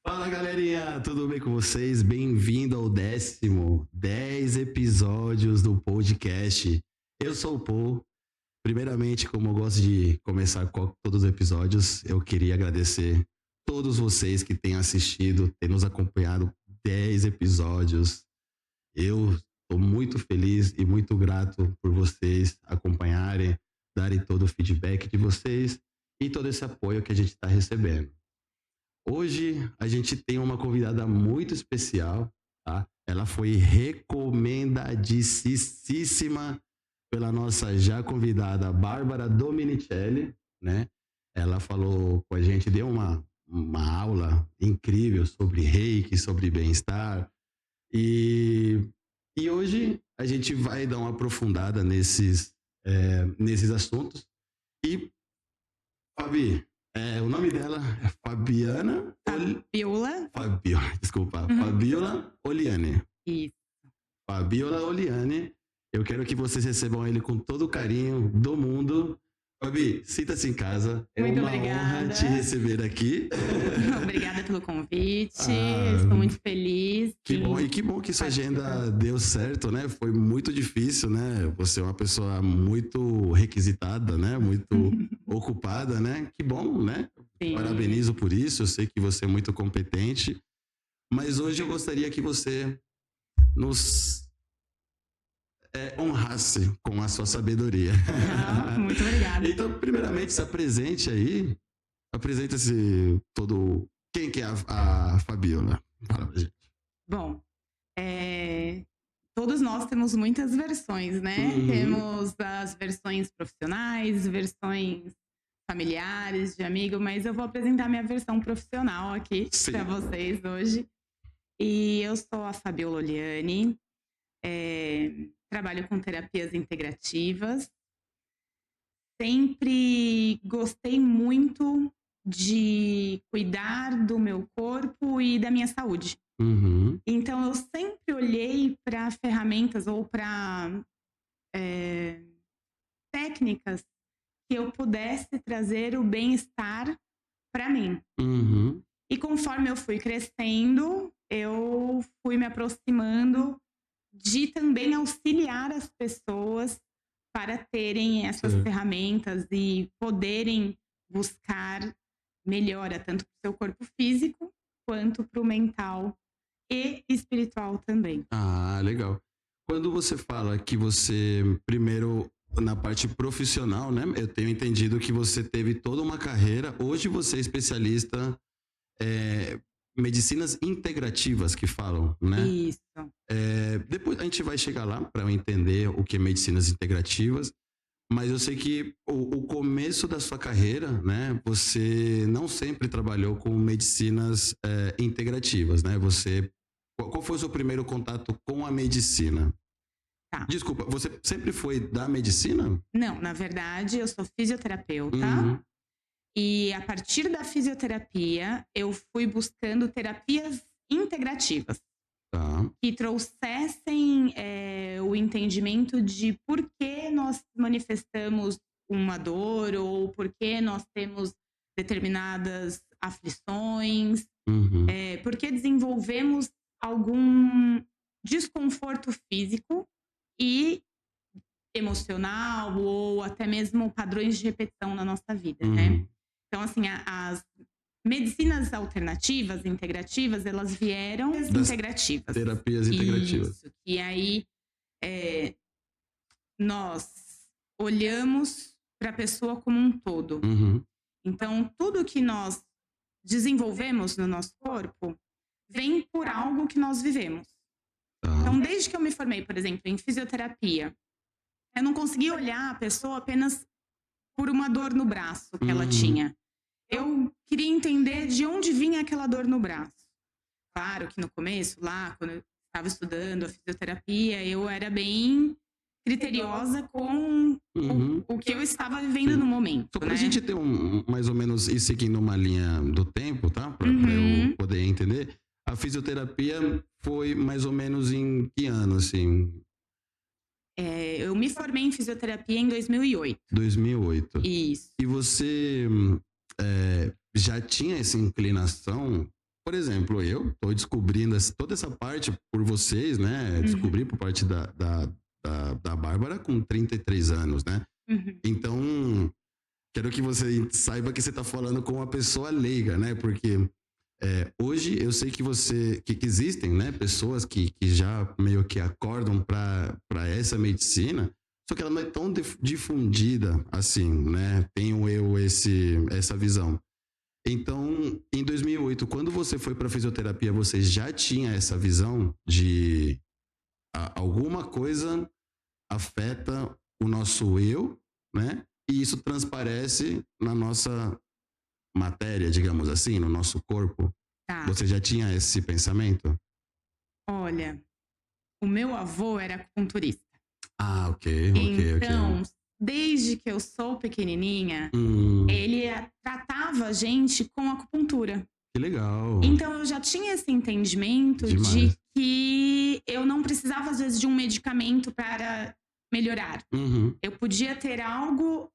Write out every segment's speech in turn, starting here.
Fala galerinha, tudo bem com vocês? Bem-vindo ao 10 episódios do podcast. Eu sou o Paul. Primeiramente, como eu gosto de começar com todos os episódios, eu queria agradecer todos vocês que têm assistido, têm nos acompanhado 10 episódios. Eu estou muito feliz e muito grato por vocês acompanharem, darem todo o feedback de vocês e todo esse apoio que a gente está recebendo. Hoje a gente tem uma convidada muito especial, tá? Ela foi recomendadíssima pela nossa já convidada Bárbara Dominicelli, né? Ela falou com a gente, deu uma aula incrível sobre reiki, sobre bem-estar. E hoje a gente vai dar uma aprofundada nesses assuntos. E, Fabi, o nome dela é Fabiana... Fabiola Oliane. Isso. Fabiola Oliane. Eu quero que vocês recebam ele com todo o carinho do mundo. Fabi, sinta-se em casa. Muito uma obrigada. honra te receber aqui. Obrigada pelo convite. Estou muito feliz. Que bom que sua agenda deu certo, né? Foi muito difícil, né? Você é uma pessoa muito requisitada, né? Muito ocupada, né? Que bom, né? Sim. Parabenizo por isso. Eu sei que você é muito competente. Mas hoje eu gostaria que você nos honrasse com a sua sabedoria. Muito obrigada. Então, primeiramente, se apresente aí. Apresenta-se todo... Quem que é a Fabiola? Fala pra gente. Bom, todos nós temos muitas versões, né? Temos as versões profissionais, versões familiares, de amigo, mas eu vou apresentar minha versão profissional aqui para vocês hoje. E eu sou a Fabiola Oliane, trabalho com terapias integrativas. Sempre gostei muito de cuidar do meu corpo e da minha saúde. Então, eu sempre olhei para ferramentas ou para técnicas que eu pudesse trazer o bem-estar para mim. E conforme eu fui crescendo, eu fui me aproximando de também auxiliar as pessoas para terem essas ferramentas e poderem buscar melhora tanto para o seu corpo físico quanto para o mental e espiritual também. Ah, legal. Quando você fala que você, primeiro, na parte profissional, né? Eu tenho entendido que você teve toda uma carreira. Hoje você é especialista medicinas integrativas que falam, né? Isso. Depois a gente vai chegar lá para eu entender o que é medicinas integrativas, mas eu sei que o começo da sua carreira, né? Você não sempre trabalhou com medicinas integrativas, né? Qual foi o seu primeiro contato com a medicina? Tá. Desculpa, você sempre foi da medicina? Não, na verdade, eu sou fisioterapeuta. E a partir da fisioterapia, eu fui buscando terapias integrativas. Que trouxessem o entendimento de por que nós manifestamos uma dor ou por que nós temos determinadas aflições, por que desenvolvemos algum desconforto físico e emocional ou até mesmo padrões de repetição na nossa vida, né? Então, assim, as medicinas alternativas, integrativas, elas vieram integrativas. Terapias integrativas. Isso. E aí, nós olhamos para a pessoa como um todo. Então, tudo que nós desenvolvemos no nosso corpo vem por algo que nós vivemos. Então, desde que eu me formei, por exemplo, em fisioterapia, eu não conseguia olhar a pessoa apenas por uma dor no braço que ela tinha. Eu queria entender de onde vinha aquela dor no braço. Claro que no começo, lá, quando eu estava estudando a fisioterapia, eu era bem criteriosa com o que eu estava vivendo no momento. Só pra gente ter mais ou menos ir seguindo uma linha do tempo, tá? Pra eu poder entender. A fisioterapia foi mais ou menos em que ano, assim? Eu me formei em fisioterapia em 2008. 2008. Isso. E você já tinha essa inclinação? Por exemplo, eu tô descobrindo toda essa parte por vocês, né? Descobri por parte da Bárbara com 33 anos, né? Então, quero que você saiba que você tá falando com uma pessoa leiga, né? Porque hoje eu sei que que existem, né, pessoas que já meio que acordam para essa medicina, só que ela não é tão difundida assim, né? Tenho eu essa visão. Então, em 2008, quando você foi para fisioterapia, você já tinha essa visão de alguma coisa afeta o nosso eu, né? E isso transparece na nossa matéria, digamos assim, no nosso corpo. Tá. Você já tinha esse pensamento? Olha, o meu avô era acupunturista. Ah, ok. Então, desde que eu sou pequenininha, ele tratava a gente com acupuntura. Que legal. Então, eu já tinha esse entendimento de que eu não precisava, às vezes, de um medicamento para melhorar. Eu podia ter algo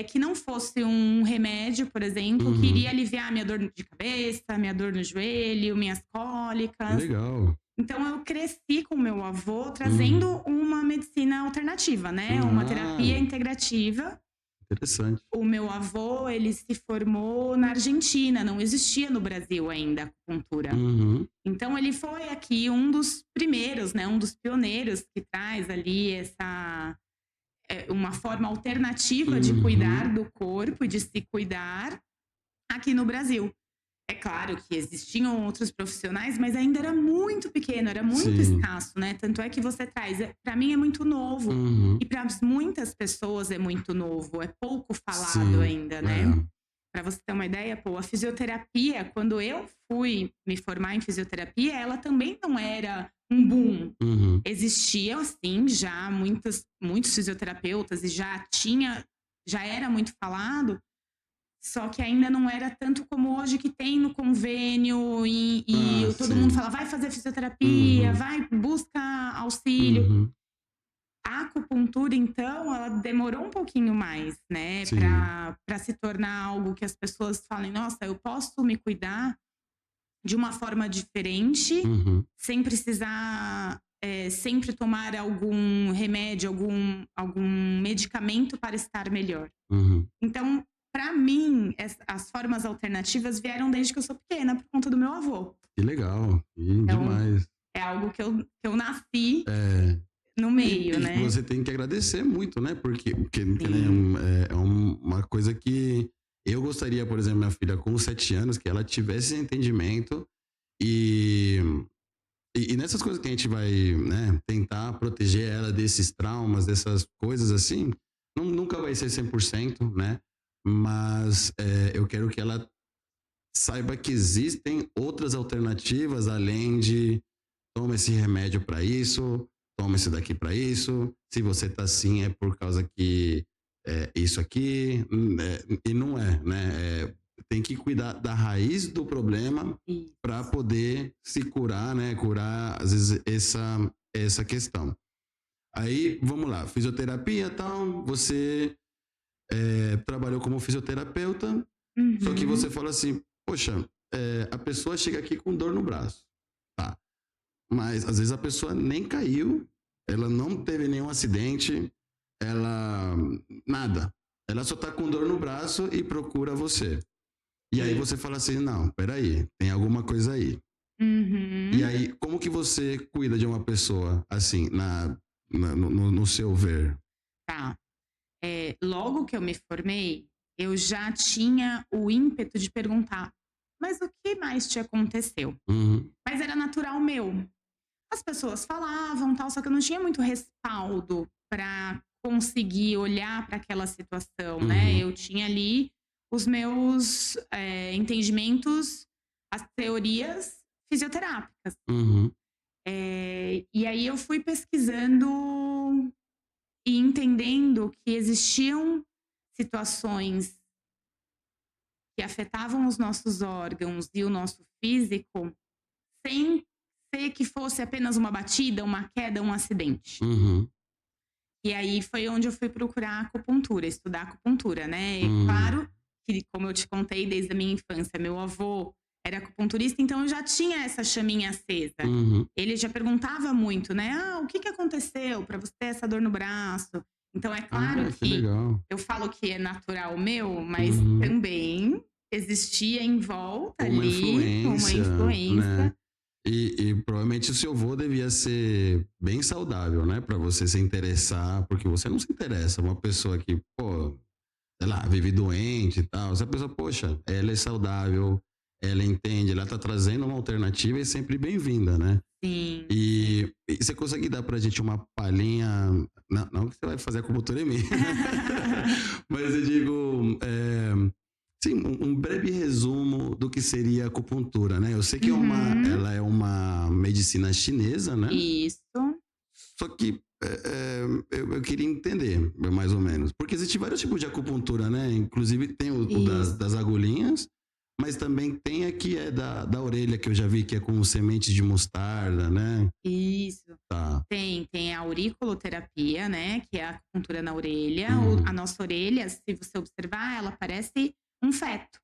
que não fosse um remédio, por exemplo, que iria aliviar minha dor de cabeça, minha dor no joelho, minhas cólicas. Que legal. Então, eu cresci com meu avô trazendo uma medicina alternativa, né? Uma terapia integrativa. Interessante. O meu avô, ele se formou na Argentina, não existia no Brasil ainda a acupuntura. Então, ele foi aqui um dos primeiros, né? Um dos pioneiros que traz ali uma forma alternativa de cuidar do corpo, de se cuidar aqui no Brasil. É claro que existiam outros profissionais, mas ainda era muito pequeno, era muito escasso, né? Tanto é que você traz, para mim é muito novo, e para muitas pessoas é muito novo, é pouco falado ainda, né? Para você ter uma ideia, a fisioterapia, quando eu fui me formar em fisioterapia, ela também não era um boom. Existiam, sim, já muitos fisioterapeutas e já era muito falado, só que ainda não era tanto como hoje, que tem no convênio e todo mundo fala, vai fazer fisioterapia, vai, busca auxílio. A acupuntura, então, ela demorou um pouquinho mais, né? Para se tornar algo que as pessoas falem, nossa, eu posso me cuidar de uma forma diferente, sem precisar sempre tomar algum remédio, algum medicamento para estar melhor. Então, para mim, as formas alternativas vieram desde que eu sou pequena, por conta do meu avô. Que legal, demais. É algo que eu nasci no meio, né? Você tem que agradecer muito, né? Porque né, é uma coisa que eu gostaria, por exemplo, minha filha com 7 anos, que ela tivesse esse entendimento e nessas coisas que a gente vai, né, tentar proteger ela desses traumas, dessas coisas assim, nunca vai ser 100%, né? Mas eu quero que ela saiba que existem outras alternativas além de toma esse remédio para isso, toma esse daqui para isso, se você tá assim é por causa que isso aqui, e não é, né? Tem que cuidar da raiz do problema para poder se curar, né? Curar, às vezes, essa questão. Aí, vamos lá, fisioterapia e tal, você trabalhou como fisioterapeuta, só que você fala assim, poxa, a pessoa chega aqui com dor no braço, tá? Mas às vezes a pessoa nem caiu, ela não teve nenhum acidente, nada. Ela só tá com dor no braço e procura você. E aí você fala assim, não, peraí, tem alguma coisa aí. E aí, como que você cuida de uma pessoa assim, no seu ver? Tá. Logo que eu me formei, eu já tinha o ímpeto de perguntar, mas o que mais te aconteceu? Mas era natural meu. As pessoas falavam, tal, só que eu não tinha muito respaldo para conseguir olhar para aquela situação, né? Eu tinha ali os meus entendimentos, as teorias fisioterápicas. E aí eu fui pesquisando e entendendo que existiam situações que afetavam os nossos órgãos e o nosso físico sem ser que fosse apenas uma batida, uma queda, um acidente. E aí foi onde eu fui procurar acupuntura, estudar acupuntura, né? E claro que, como eu te contei, desde a minha infância, meu avô era acupunturista, então eu já tinha essa chaminha acesa. Ele já perguntava muito, né? O que aconteceu para você ter essa dor no braço? Então é claro que eu falo que é natural meu, mas também existia em volta uma ali uma influência. Né? E provavelmente o seu avô devia ser bem saudável, né? Para você se interessar, porque você não se interessa. Uma pessoa que, pô, sei lá, vive doente e tal. Essa pessoa, poxa, ela é saudável, ela entende, ela tá trazendo uma alternativa e é sempre bem-vinda, né? Sim. E você consegue dar pra gente uma palhinha, não que você vai fazer acupuntura em mim, mas eu digo, sim, um breve resumo do que seria a acupuntura, né? Eu sei que ela é uma medicina chinesa, né? Isso. Só que eu queria entender, mais ou menos. Porque existem vários tipos de acupuntura, né? Inclusive tem o das agulhinhas, mas também tem a que é da orelha, que eu já vi que é com sementes de mostarda, né? Isso. Tá. Tem a auriculoterapia, né? Que é a acupuntura na orelha. A nossa orelha, se você observar, ela parece um feto.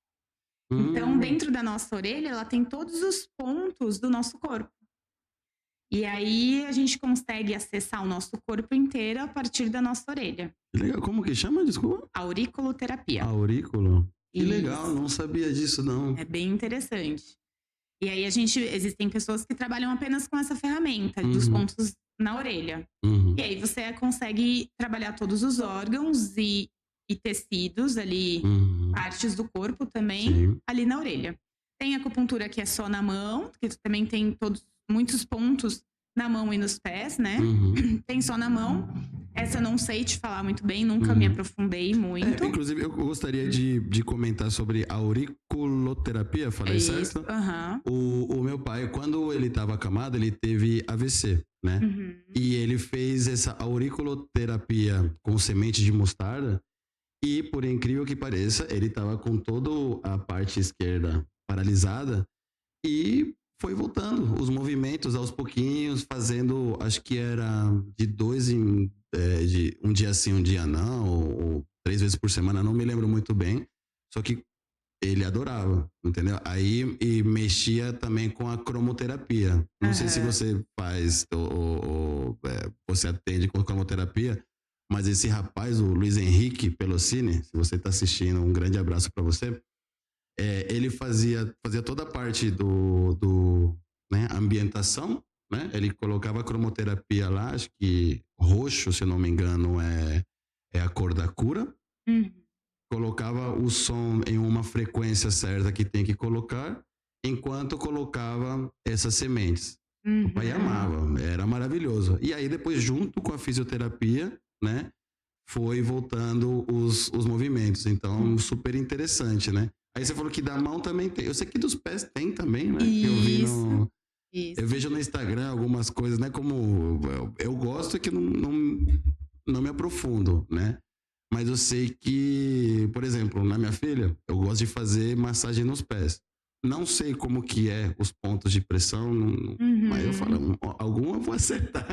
Então, dentro da nossa orelha, ela tem todos os pontos do nosso corpo. E aí, a gente consegue acessar o nosso corpo inteiro a partir da nossa orelha. Legal. Como que chama? Desculpa. Auriculoterapia. Aurículo. Que legal, não sabia disso, não. É bem interessante. E aí, existem pessoas que trabalham apenas com essa ferramenta, dos pontos na orelha. E aí, você consegue trabalhar todos os órgãos e tecidos ali, partes do corpo também, ali na orelha. Tem acupuntura que é só na mão, que também tem muitos pontos na mão e nos pés, né? Tem só na mão. Essa eu não sei te falar muito bem, nunca me aprofundei muito. Inclusive, eu gostaria de comentar sobre a auriculoterapia, falei certo? O meu pai, quando ele estava acamado, ele teve AVC, né? E ele fez essa auriculoterapia com semente de mostarda. E, por incrível que pareça, ele estava com toda a parte esquerda paralisada e foi voltando os movimentos aos pouquinhos, fazendo, acho que era de um dia sim, um dia não, ou 3 vezes por semana, não me lembro muito bem. Só que ele adorava, entendeu? Aí e mexia também com a cromoterapia. Não sei se você faz ou você atende com cromoterapia. Mas esse rapaz, o Luiz Henrique Pelocini, se você está assistindo, um grande abraço para você. Ele fazia toda a parte né, ambientação, né? Ele colocava a cromoterapia lá, acho que roxo, se não me engano, é a cor da cura. Colocava o som em uma frequência certa que tem que colocar, enquanto colocava essas sementes. O pai amava, era maravilhoso. E aí depois, junto com a fisioterapia, né, foi voltando os movimentos. Então, super interessante, né? Aí você falou que da mão também tem. Eu sei que dos pés tem também, né? Isso. Eu vejo no Instagram algumas coisas, né? Como eu gosto que não me aprofundo, né? Mas eu sei que, por exemplo, na minha filha, eu gosto de fazer massagem nos pés. Não sei como que é os pontos de pressão, mas eu falo, alguma eu vou acertar.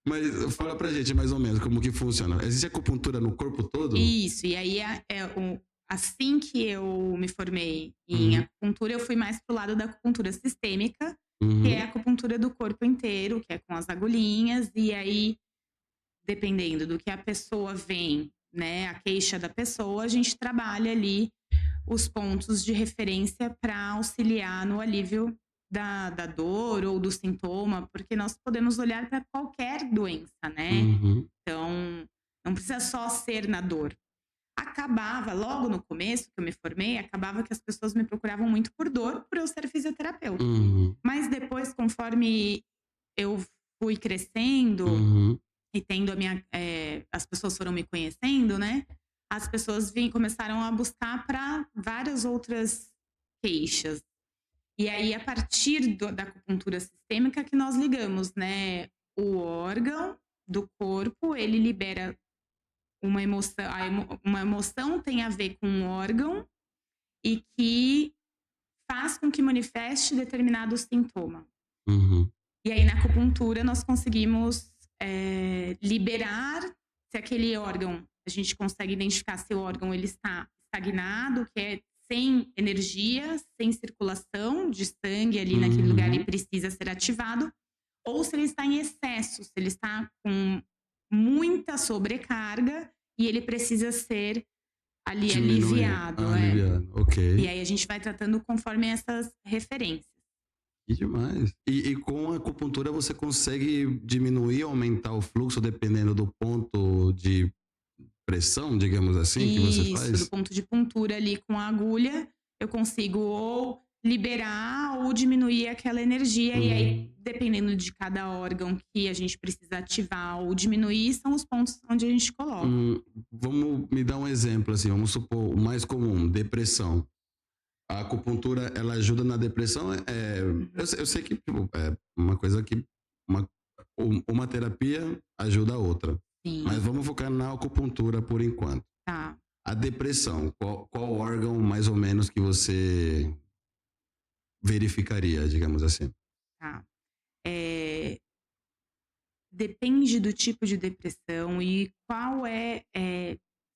Mas fala pra gente mais ou menos como que funciona. Existe acupuntura no corpo todo? Isso, e aí assim que eu me formei em acupuntura, eu fui mais pro lado da acupuntura sistêmica, que é a acupuntura do corpo inteiro, que é com as agulhinhas, e aí, dependendo do que a pessoa vem, né, a queixa da pessoa, a gente trabalha ali os pontos de referência para auxiliar no alívio da dor ou do sintoma, porque nós podemos olhar para qualquer doença, né? Então, não precisa só ser na dor. Acabava, logo no começo que eu me formei, acabava que as pessoas me procuravam muito por dor, por eu ser fisioterapeuta. Mas depois, conforme eu fui crescendo e tendo as pessoas foram me conhecendo, né? As pessoas começaram a buscar para várias outras queixas. E aí, a partir da acupuntura sistêmica que nós ligamos, né? O órgão do corpo, ele libera uma emoção. Uma emoção tem a ver com um órgão e que faz com que manifeste determinado sintoma. E aí, na acupuntura, nós conseguimos liberar, se aquele órgão a gente consegue identificar se o órgão ele está estagnado, que é sem energia, sem circulação de sangue ali naquele lugar e precisa ser ativado, ou se ele está em excesso, se ele está com muita sobrecarga e ele precisa ser ali aliviado. Aliviado, ok. E aí a gente vai tratando conforme essas referências. Que demais. E com a acupuntura você consegue diminuir ou aumentar o fluxo dependendo do ponto de pressão, digamos assim, que você faz? Isso, do ponto de puntura ali com a agulha, eu consigo ou liberar ou diminuir aquela energia. E aí, dependendo de cada órgão que a gente precisa ativar ou diminuir, são os pontos onde a gente coloca. Vamos me dar um exemplo, assim, vamos supor, o mais comum, depressão. A acupuntura, ela ajuda na depressão? Eu sei que tipo, é uma coisa que uma terapia ajuda a outra. Sim. Mas vamos focar na acupuntura por enquanto. Tá. A depressão, qual órgão mais ou menos que você verificaria, digamos assim? Tá. Depende do tipo de depressão e qual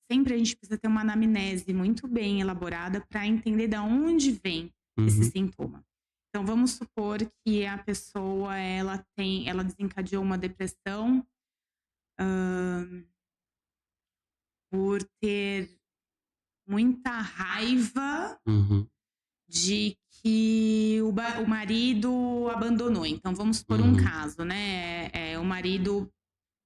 sempre a gente precisa ter uma anamnese muito bem elaborada para entender de onde vem esse sintoma. Então, vamos supor que a pessoa ela desencadeou uma depressão por ter muita raiva de que o marido abandonou. Então, vamos supor um caso, né? O marido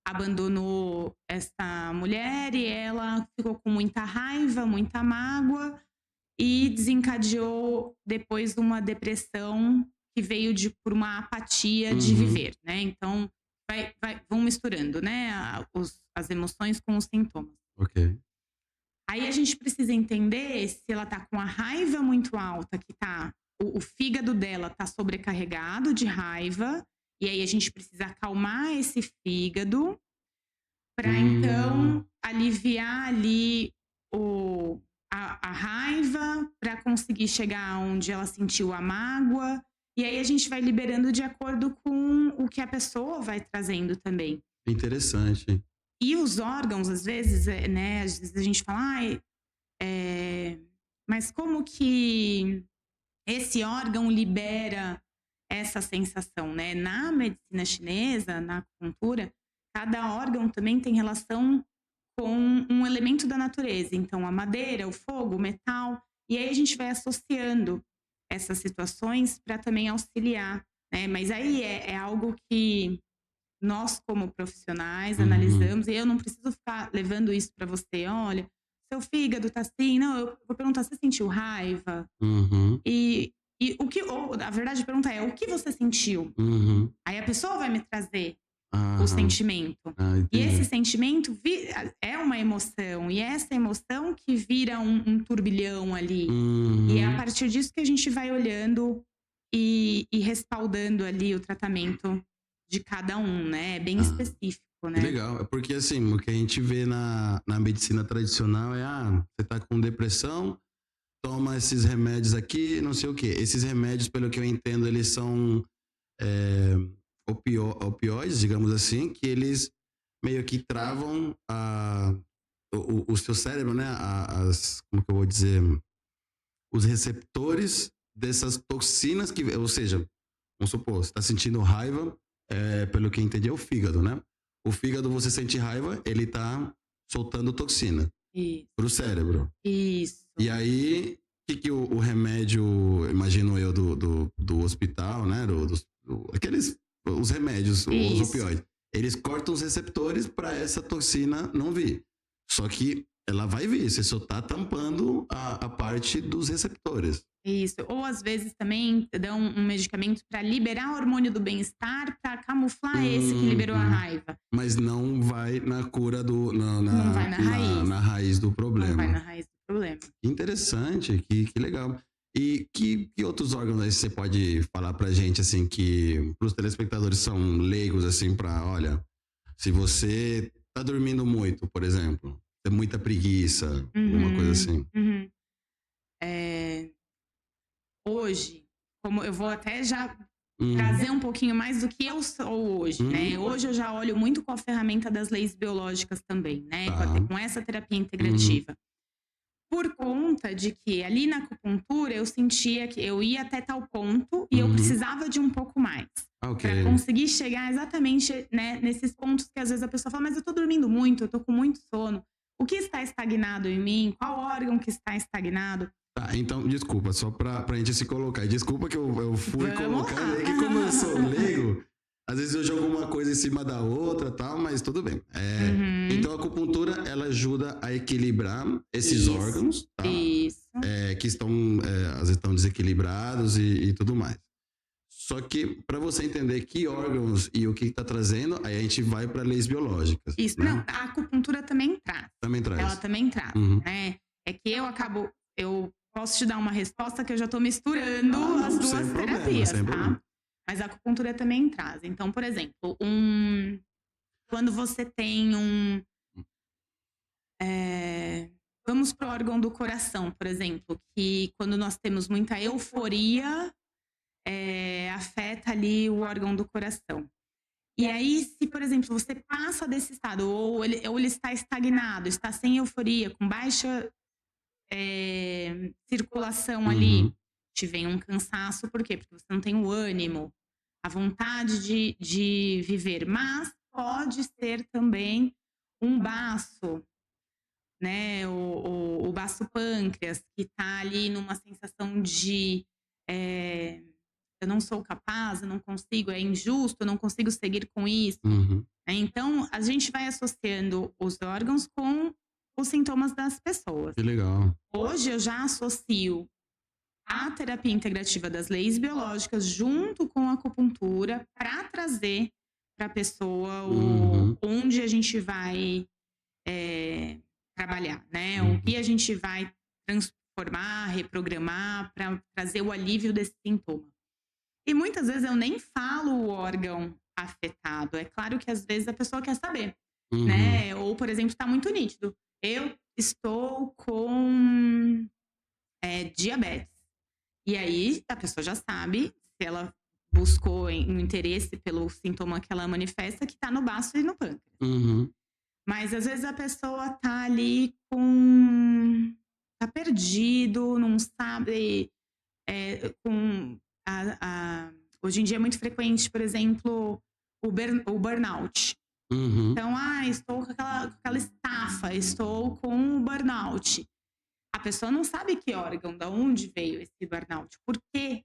abandonou essa mulher e ela ficou com muita raiva, muita mágoa e desencadeou depois uma depressão que veio por uma apatia de viver, né? Então, vão misturando, né? As emoções com os sintomas. Ok. Aí a gente precisa entender se ela tá com a raiva muito alta, que o fígado dela tá sobrecarregado de raiva, e aí a gente precisa acalmar esse fígado para então aliviar ali a raiva, para conseguir chegar onde ela sentiu a mágoa, e aí a gente vai liberando de acordo com o que a pessoa vai trazendo também. Interessante. E os órgãos, às vezes, né, às vezes a gente fala, mas como que esse órgão libera essa sensação, né? Na medicina chinesa, na acupuntura, cada órgão também tem relação com um elemento da natureza. Então, a madeira, o fogo, o metal. E aí a gente vai associando essas situações para também auxiliar, né? Mas aí é algo que nós, como profissionais, analisamos, e eu não preciso ficar levando isso para você. Olha, seu fígado tá assim. Não, eu vou perguntar, você sentiu raiva? E a verdade a pergunta é, o que você sentiu? Aí a pessoa vai me trazer o sentimento. E esse sentimento é uma emoção. E é essa emoção que vira um turbilhão ali. E é a partir disso que a gente vai olhando e respaldando ali o tratamento de cada um, né? É bem específico, né? Legal, é porque assim, o que a gente vê na medicina tradicional você tá com depressão, toma esses remédios aqui, não sei o quê. Esses remédios, pelo que eu entendo, eles são opioides, digamos assim, que eles meio que travam o seu cérebro, né? Como que eu vou dizer? Os receptores dessas toxinas ou seja, vamos supor, você está sentindo raiva, pelo que eu entendi, é o fígado, né? O fígado, você sente raiva, ele tá soltando toxina pro cérebro. Isso. E aí, o que o remédio, imagino eu, do hospital, né? Os remédios, os opioides, eles cortam os receptores para essa toxina não vir. Só que ela vai vir, você só tá tampando a parte dos receptores. Isso. Ou às vezes também dão um medicamento para liberar o hormônio do bem-estar para camuflar esse que liberou a raiva. Mas não vai na cura não vai na raiz. Na raiz do problema. Não vai na raiz do problema. Interessante, que legal. E que outros órgãos aí você pode falar pra gente, assim, que pros telespectadores são leigos, assim, olha, se você tá dormindo muito, por exemplo, tem muita preguiça, alguma coisa assim. Hoje, como eu vou até já trazer um pouquinho mais do que eu sou hoje, né? Hoje eu já olho muito com a ferramenta das leis biológicas também, né? Com essa terapia integrativa. Por conta de que ali na acupuntura eu sentia que eu ia até tal ponto e eu precisava de um pouco mais. Para conseguir chegar exatamente, né, nesses pontos que às vezes a pessoa fala, mas eu tô dormindo muito, eu tô com muito sono. O que está estagnado em mim? Qual órgão que está estagnado? Tá, então, desculpa, só pra gente se colocar. Desculpa que eu fui colocando aí, que como eu sou leigo, às vezes eu jogo uma coisa em cima da outra e tal, mas tudo bem. Então, a acupuntura, ela ajuda a equilibrar esses órgãos, tá? Que estão, às vezes estão desequilibrados e tudo mais. Só que, para você entender que órgãos e o que está trazendo, aí a gente vai para leis biológicas. Isso, né? Não, a acupuntura também traz. Ela também traz, né? É que eu posso te dar uma resposta que eu já estou misturando as duas terapias, tá? Mas a acupuntura também traz. Então, por exemplo, quando você tem vamos pro órgão do coração, por exemplo, que quando nós temos muita euforia, afeta ali o órgão do coração. E aí, se, por exemplo, você passa desse estado, ou ele está estagnado, está sem euforia, com baixa circulação ali, te vem um cansaço, por quê? Porque você não tem o ânimo, a vontade de viver. Mas pode ser também um baço, né? O baço pâncreas, que está ali numa sensação de eu não sou capaz, eu não consigo, é injusto, eu não consigo seguir com isso. Então, a gente vai associando os órgãos com os sintomas das pessoas. Que legal. Hoje eu já associo a terapia integrativa das leis biológicas junto com a acupuntura para trazer para a pessoa onde a gente vai trabalhar, né? O que a gente vai transformar, reprogramar para trazer o alívio desse sintoma. E muitas vezes eu nem falo o órgão afetado. É claro que às vezes a pessoa quer saber, né? Ou, por exemplo, está muito nítido. Eu estou com diabetes. E aí a pessoa já sabe, se ela buscou um interesse pelo sintoma que ela manifesta, que está no baço e no pâncreas. Mas às vezes a pessoa tá ali tá perdido, não sabe, hoje em dia é muito frequente, por exemplo, o burnout. Então, estou com aquela estafa, estou com o burnout. A pessoa não sabe que órgão, de onde veio esse burnout, por que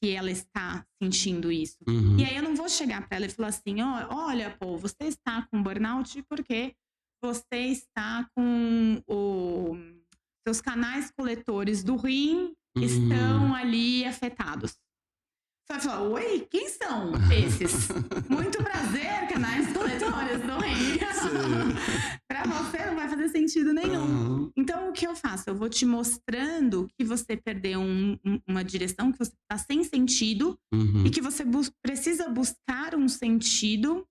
ela está sentindo isso. E aí eu não vou chegar para ela e falar assim, olha, pô, você está com burnout porque você está com seus canais coletores do rim estão ali afetados. Você vai falar, oi, quem são esses? Muito prazer, canais coletores do rim. Para você não vai fazer sentido nenhum. Então, o que eu faço? Eu vou te mostrando que você perdeu uma direção, que você está sem sentido e que você precisa buscar um sentido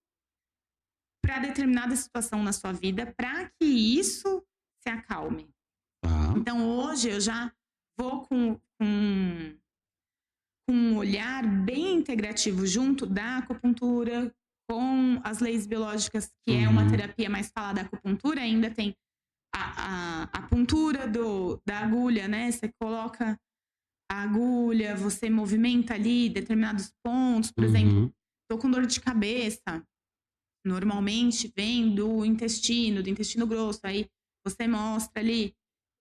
para determinada situação na sua vida, para que isso se acalme. Então, hoje eu já vou com um olhar bem integrativo junto da acupuntura com as leis biológicas, que é uma terapia mais falada. A acupuntura ainda tem a puntura da agulha, né? Você coloca a agulha, você movimenta ali determinados pontos. Por exemplo, tô com dor de cabeça. Normalmente vem do intestino grosso. Aí você mostra ali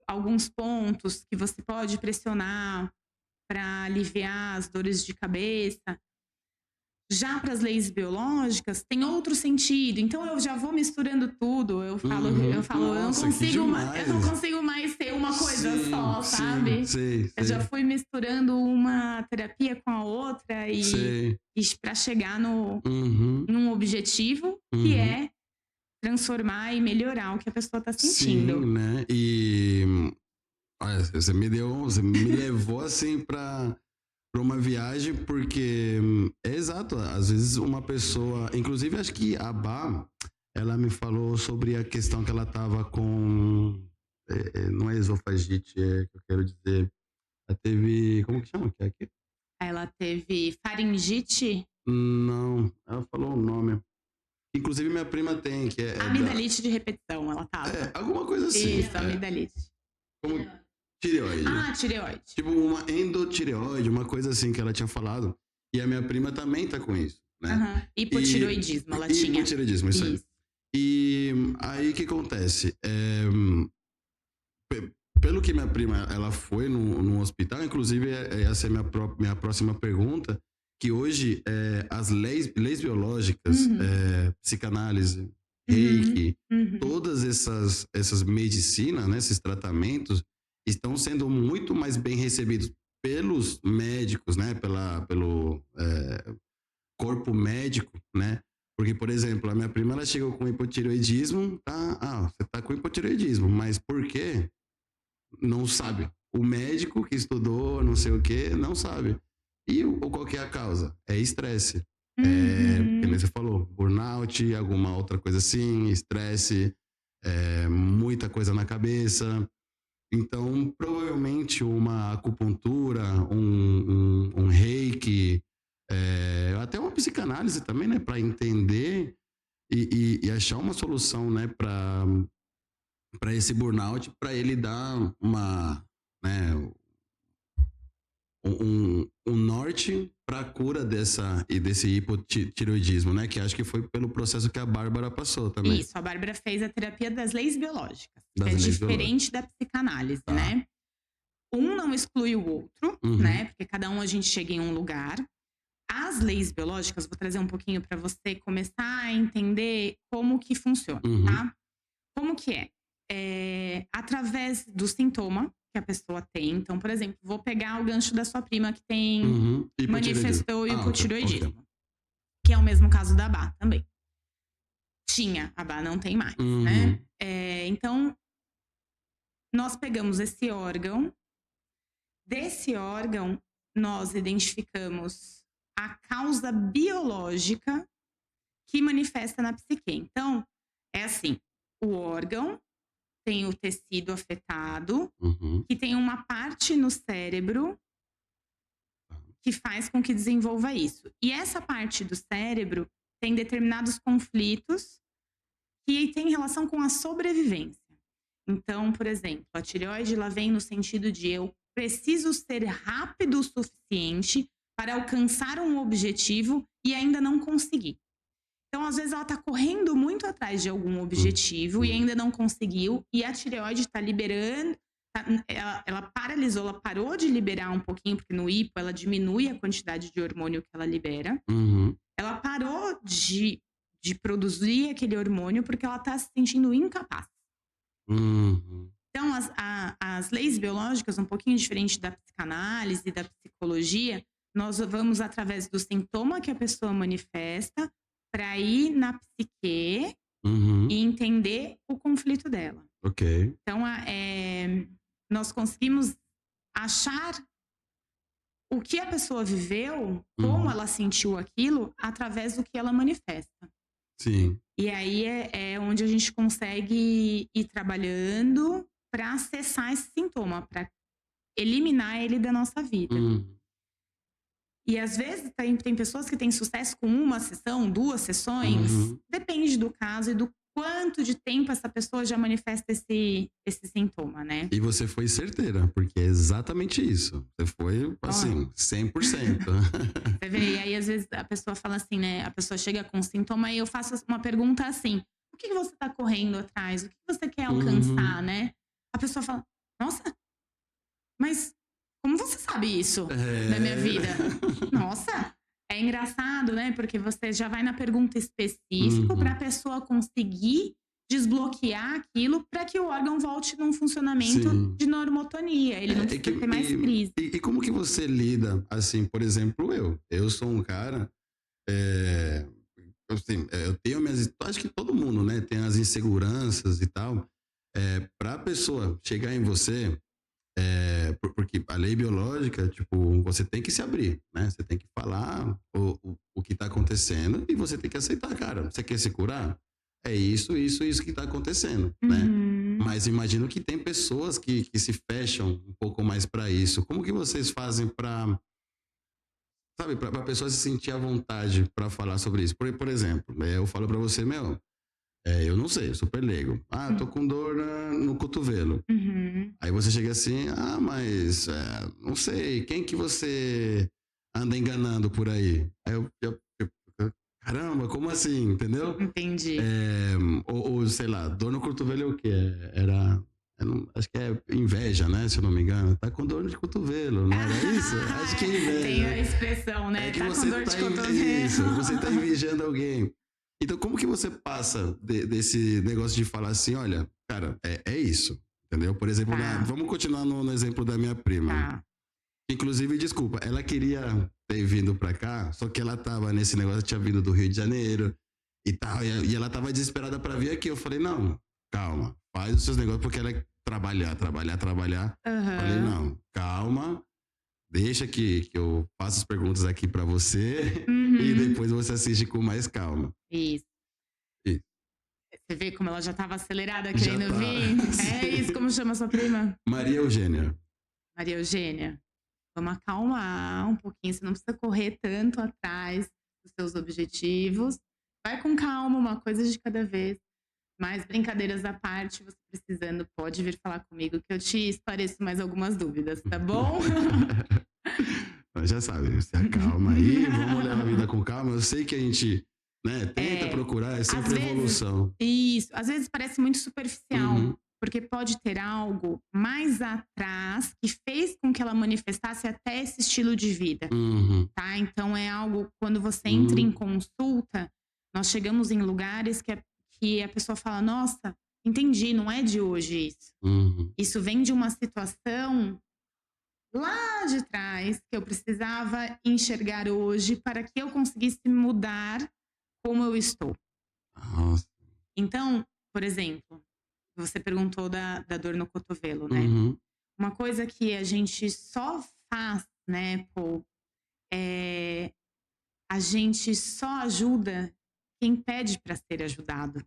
alguns pontos que você pode pressionar para aliviar as dores de cabeça. Já para as leis biológicas tem outro sentido. Então eu já vou misturando tudo. Eu falo, Nossa, eu não consigo mais ter uma coisa só, sabe? Eu já fui misturando uma terapia com a outra e para chegar num objetivo que é transformar e melhorar o que a pessoa está sentindo. Sim, né? E você me levou assim para uma viagem, porque é exato, às vezes uma pessoa, inclusive acho que a Bá, ela me falou sobre a questão que ela tava com, não é esofagite, é que eu quero dizer, ela teve, como que chama que é aqui? Ela teve faringite? Não, ela falou o nome. Inclusive minha prima tem, que é amidalite de repetição, ela tava. Alguma coisa assim. Isso, amidalite. Como tireoide. Tireoide. Tipo uma endotireoide, uma coisa assim que ela tinha falado. E a minha prima também tá com isso, né? Hipotireoidismo, ela tinha. Hipotireoidismo, isso aí. E aí o que acontece? Pelo que minha prima, ela foi no hospital, inclusive essa é a minha próxima pergunta, que hoje as leis biológicas, psicanálise, reiki, todas essas medicinas, né, esses tratamentos, estão sendo muito mais bem recebidos pelos médicos, né, pelo corpo médico, né? Porque, por exemplo, a minha prima, ela chegou com hipotireoidismo, tá? Você tá com hipotireoidismo, mas por quê? Não sabe. O médico que estudou, não sei o quê, não sabe. E qual que é a causa? É estresse. Que nem você falou, burnout, alguma outra coisa assim, estresse, muita coisa na cabeça. Então, provavelmente uma acupuntura, um reiki, até uma psicanálise também, né? Para entender e achar uma solução, né? Para esse burnout, para ele dar né, um norte para a cura desse hipotireoidismo, né? Que acho que foi pelo processo que a Bárbara passou também. Isso, a Bárbara fez a terapia das leis biológicas, que é diferente da psicanálise, né? Um não exclui o outro, né? Porque cada um a gente chega em um lugar. As leis biológicas, vou trazer um pouquinho para você começar a entender como que funciona, tá? Como que é? Através do sintoma que a pessoa tem. Então, por exemplo, vou pegar o gancho da sua prima que tem manifestou o hipotireoidismo, que é o mesmo caso da Bá também. Tinha, a Bá não tem mais, né? Então, nós pegamos esse órgão. Desse órgão, nós identificamos a causa biológica que manifesta na psique. Então, é assim, o órgão tem o tecido afetado, que tem uma parte no cérebro que faz com que desenvolva isso. E essa parte do cérebro tem determinados conflitos que tem relação com a sobrevivência. Então, por exemplo, a tireoide ela vem no sentido de eu preciso ser rápido o suficiente para alcançar um objetivo e ainda não conseguir. Então, às vezes, ela está correndo muito atrás de algum objetivo e ainda não conseguiu, e a tireoide está liberando, ela paralisou, ela parou de liberar um pouquinho, porque no hipo ela diminui a quantidade de hormônio que ela libera. Ela parou de produzir aquele hormônio porque ela está se sentindo incapaz. Então, as leis biológicas, um pouquinho diferente da psicanálise e da psicologia, nós vamos através do sintoma que a pessoa manifesta para ir na psique e entender o conflito dela. Então, nós conseguimos achar o que a pessoa viveu, como ela sentiu aquilo, através do que ela manifesta. Sim. E aí é onde a gente consegue ir trabalhando para acessar esse sintoma, para eliminar ele da nossa vida. E às vezes tem pessoas que têm sucesso com uma sessão, 2 sessões. Depende do caso e do quanto de tempo essa pessoa já manifesta esse sintoma, né? E você foi certeira, porque é exatamente isso. Você foi, assim, 100%. Você vê, e aí às vezes a pessoa fala assim, né? A pessoa chega com sintoma e eu faço uma pergunta assim: o que você tá correndo atrás? O que você quer alcançar, né? A pessoa fala: nossa, mas como você sabe isso da minha vida? Nossa, é engraçado, né? Porque você já vai na pergunta específica para a pessoa conseguir desbloquear aquilo para que o órgão volte num funcionamento de normotonia. Ele não precisa ter mais crise. E como que você lida, assim, por exemplo, eu sou um cara, assim, eu tenho minhas, acho que todo mundo, né, tem as inseguranças e tal, para a pessoa chegar em você, porque a lei biológica, tipo, você tem que se abrir, né? Você tem que falar o que tá acontecendo e você tem que aceitar, cara. Você quer se curar? É isso que tá acontecendo, né? Mas imagino que tem pessoas que se fecham um pouco mais para isso. Como que vocês fazem para sabe, pra pessoa se sentir à vontade pra falar sobre isso. Por exemplo, eu falo pra você, eu não sei, super leigo. Tô com dor no cotovelo. Aí você chega assim, mas não sei, quem que você anda enganando por aí? Aí eu caramba, como assim, entendeu? Entendi. Ou sei lá, dor no cotovelo é o quê? Acho que é inveja, né? Se eu não me engano. Tá com dor de cotovelo, não era isso? Acho que é inveja. Tem a expressão, né? É que tá você com dor de cotovelo. Isso, você tá invejando alguém. Então, como que você passa desse negócio de falar assim, olha, cara, é isso, entendeu? Por exemplo, vamos continuar no exemplo da minha prima. Tá. Inclusive, desculpa, ela queria ter vindo pra cá, só que ela tava nesse negócio, tinha vindo do Rio de Janeiro e tal, e ela tava desesperada pra vir aqui. Eu falei, não, calma, faz os seus negócios, porque ela é trabalhar. Falei, não, calma, deixa que eu faço as perguntas aqui pra você e depois você assiste com mais calma. Isso. Você vê como ela já estava acelerada querendo vir? É isso, como chama sua prima? Maria Eugênia. Maria Eugênia, vamos acalmar um pouquinho, você não precisa correr tanto atrás dos seus objetivos. Vai com calma, uma coisa de cada vez. Mas brincadeiras à parte, você precisando, pode vir falar comigo que eu te esclareço mais algumas dúvidas, tá bom? Já sabe, se acalma aí, vamos levar a vida com calma. Eu sei que a gente tenta procurar, é sempre evolução. Isso, às vezes parece muito superficial, porque pode ter algo mais atrás que fez com que ela manifestasse até esse estilo de vida, tá? Então é algo, quando você entra em consulta, nós chegamos em lugares que a pessoa fala, nossa, entendi, não é de hoje isso. Isso vem de uma situação lá de trás que eu precisava enxergar hoje para que eu conseguisse mudar como eu estou. Nossa. Então, por exemplo, você perguntou da dor no cotovelo, né? Uma coisa que a gente só faz, né, Paul, a gente só ajuda quem pede para ser ajudado.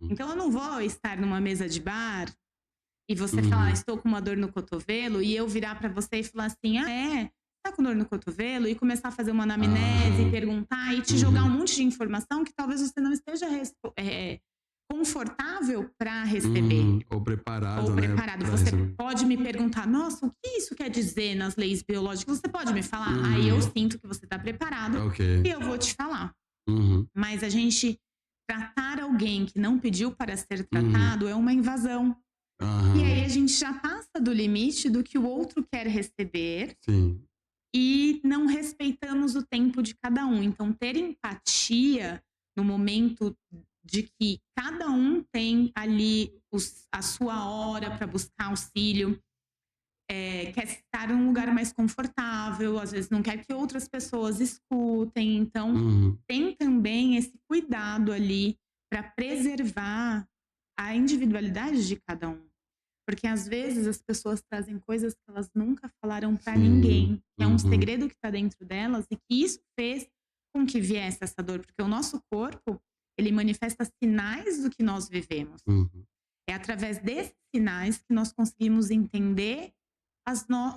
Então, eu não vou estar numa mesa de bar e você falar, estou com uma dor no cotovelo, e eu virar para você e falar assim, tá com dor no cotovelo? E começar a fazer uma anamnese, e perguntar, e te jogar um monte de informação que talvez você não esteja confortável para receber. Ou preparado, Ou preparado. Né, você receber. pode me perguntar, nossa, o que isso quer dizer nas leis biológicas? Você pode me falar? Aí eu sinto que você está preparado e eu vou te falar. Mas a gente tratar alguém que não pediu para ser tratado é uma invasão. E aí a gente já passa do limite do que o outro quer receber. Sim. E não respeitamos o tempo de cada um. Então, ter empatia no momento de que cada um tem ali a sua hora para buscar auxílio, quer estar em um lugar mais confortável, às vezes não quer que outras pessoas escutem. Então, tem também esse cuidado ali para preservar a individualidade de cada um. Porque às vezes as pessoas trazem coisas que elas nunca falaram para ninguém, que é um segredo que está dentro delas, e que isso fez com que viesse essa dor, porque o nosso corpo, ele manifesta sinais do que nós vivemos. É através desses sinais que nós conseguimos entender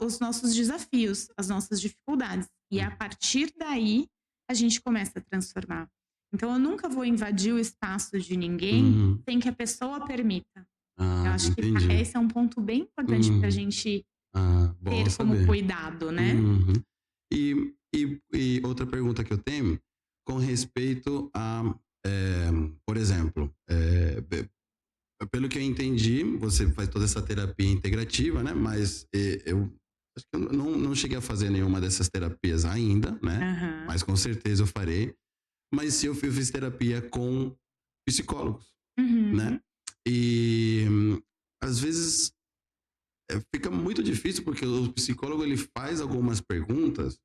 os nossos desafios, as nossas dificuldades. E a partir daí, a gente começa a transformar. Então, eu nunca vou invadir o espaço de ninguém sem que a pessoa permita. Eu acho que esse é um ponto bem importante para a gente ter como cuidado, né? E outra pergunta que eu tenho, com respeito a, por exemplo, pelo que eu entendi, você faz toda essa terapia integrativa, né? Mas eu acho que eu não cheguei a fazer nenhuma dessas terapias ainda, né? Mas com certeza eu farei. Mas se eu fiz terapia com psicólogos, né? E às vezes fica muito difícil porque o psicólogo ele faz algumas perguntas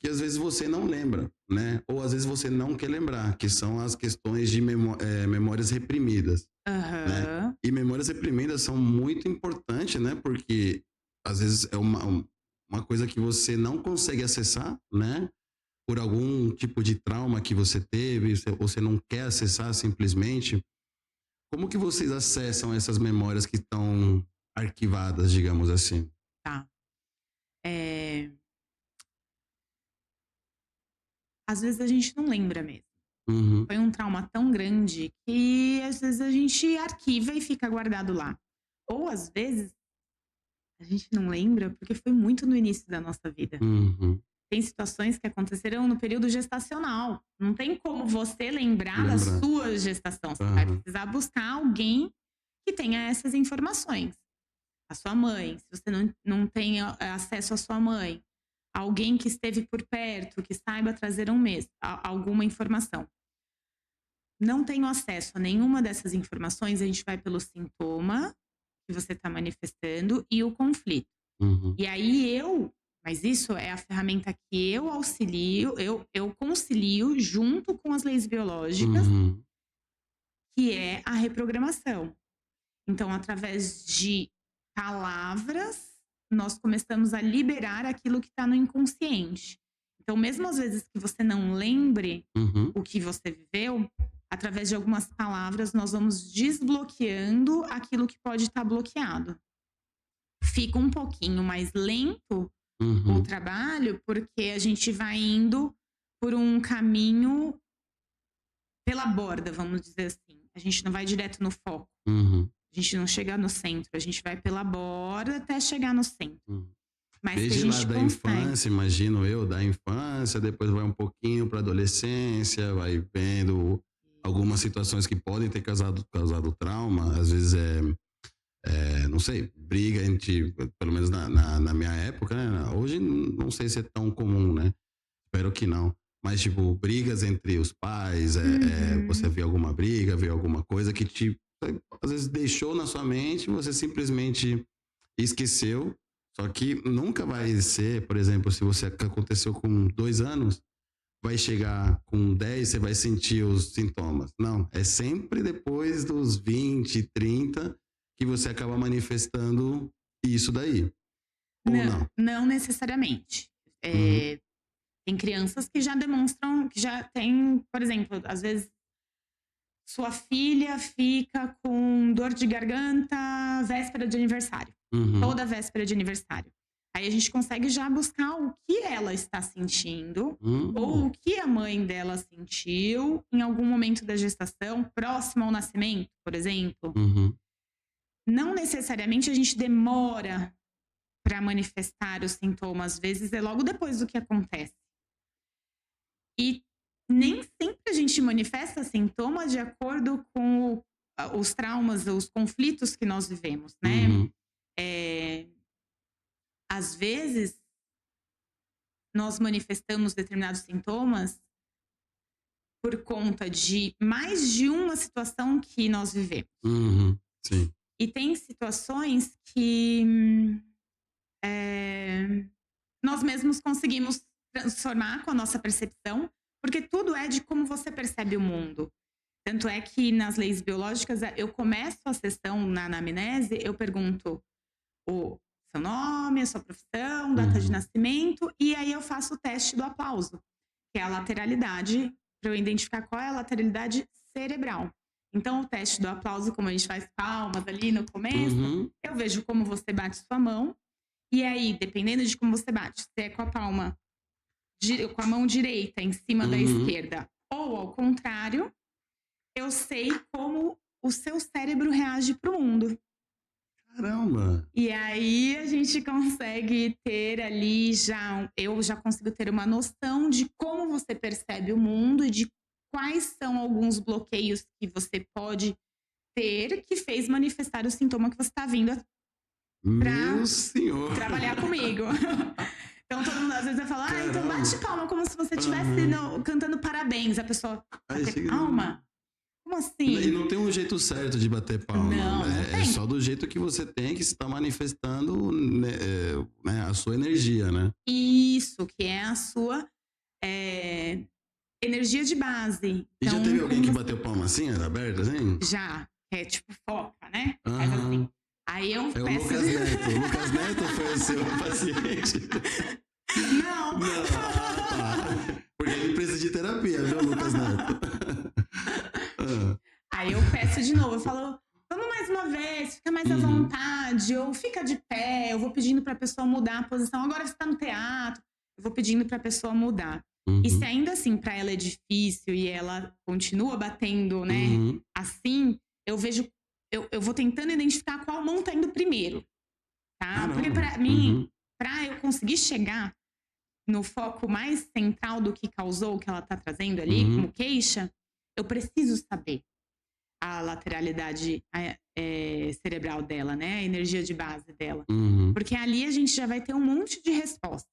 que às vezes você não lembra, né? Ou às vezes você não quer lembrar, que são as questões de memórias reprimidas. Né? E memórias reprimidas são muito importantes, né? Porque às vezes é uma coisa que você não consegue acessar, né? Por algum tipo de trauma que você teve, ou você não quer acessar simplesmente. Como que vocês acessam essas memórias que estão arquivadas, digamos assim? Tá. às vezes a gente não lembra mesmo. Uhum. Foi um trauma tão grande que às vezes a gente arquiva e fica guardado lá. Ou às vezes a gente não lembra porque foi muito no início da nossa vida. Uhum. Tem situações que aconteceram no período gestacional. Não tem como você lembrar da sua gestação. Você vai precisar buscar alguém que tenha essas informações. A sua mãe, se você não tem acesso à sua mãe. Alguém que esteve por perto, que saiba trazer alguma informação. Não tenho acesso a nenhuma dessas informações, a gente vai pelo sintoma que você está manifestando e o conflito. Uhum. E aí mas isso é a ferramenta que eu auxilio, eu concilio junto com as leis biológicas, que é a reprogramação. Então, através de palavras, nós começamos a liberar aquilo que está no inconsciente. Então, mesmo às vezes que você não lembre o que você viveu, através de algumas palavras, nós vamos desbloqueando aquilo que pode estar bloqueado. Fica um pouquinho mais lento o trabalho, porque a gente vai indo por um caminho pela borda, vamos dizer assim. A gente não vai direto no foco. A gente não chega no centro, a gente vai pela borda até chegar no centro. Mas desde lá da infância, imagino eu, da infância, depois vai um pouquinho para adolescência, vai vendo algumas situações que podem ter causado trauma, às vezes não sei, briga entre, pelo menos na minha época, né? Hoje não sei se é tão comum, né? Espero que não. Mas, tipo, brigas entre os pais, você vê alguma briga, vê alguma coisa que às vezes deixou na sua mente, você simplesmente esqueceu. Só que nunca vai ser, por exemplo, se você aconteceu com 2 anos, vai chegar com 10, você vai sentir os sintomas. Não, é sempre depois dos 20, 30 que você acaba manifestando isso daí. Ou não? Não necessariamente. Tem crianças que já demonstram, que já tem, por exemplo, às vezes sua filha fica com dor de garganta véspera de aniversário. Toda véspera de aniversário. Aí a gente consegue já buscar o que ela está sentindo ou o que a mãe dela sentiu em algum momento da gestação, próximo ao nascimento, por exemplo. Não necessariamente a gente demora para manifestar os sintomas, às vezes é logo depois do que acontece. E nem sempre a gente manifesta sintomas de acordo com os traumas, os conflitos que nós vivemos, né? Às vezes, nós manifestamos determinados sintomas por conta de mais de uma situação que nós vivemos. Sim. E tem situações que nós mesmos conseguimos transformar com a nossa percepção, porque tudo é de como você percebe o mundo. Tanto é que nas leis biológicas, eu começo a sessão na anamnese, eu pergunto o seu nome, a sua profissão, data de nascimento, e aí eu faço o teste do aplauso, que é a lateralidade, para eu identificar qual é a lateralidade cerebral. Então, o teste do aplauso, como a gente faz palmas ali no começo, eu vejo como você bate sua mão, e aí, dependendo de como você bate, se é com a mão direita em cima da esquerda, ou ao contrário, eu sei como o seu cérebro reage para o mundo. Caramba! E aí a gente consegue ter ali eu já consigo ter uma noção de como você percebe o mundo e de quais são alguns bloqueios que você pode ter que fez manifestar o sintoma que você está vindo para trabalhar comigo. Então todo mundo às vezes vai falar, então bate palma como se você estivesse cantando parabéns. A pessoa bate palma. Como assim? E não tem um jeito certo de bater palma. Não é só do jeito que você tem que está manifestando a sua energia, né? Isso, que é a sua energia de base. E então, já teve alguém que bateu palma assim, aberta assim? Já, é tipo foca, né? Faz assim. Aí eu peço... o Lucas Neto. O Lucas Neto foi o seu paciente. Não. Tá. Porque ele precisa de terapia, viu, Lucas Neto? Aí eu peço de novo, eu falo, vamos mais uma vez, fica mais à vontade, ou fica de pé, eu vou pedindo pra pessoa mudar a posição. Agora você tá no teatro, eu vou pedindo pra pessoa mudar. E se ainda assim para ela é difícil e ela continua batendo, né, assim, eu vejo, eu vou tentando identificar qual mão tá indo primeiro, tá? Porque para mim, para eu conseguir chegar no foco mais central do que causou o que ela tá trazendo ali como queixa, eu preciso saber a lateralidade cerebral dela, né? A energia de base dela. Porque ali a gente já vai ter um monte de respostas.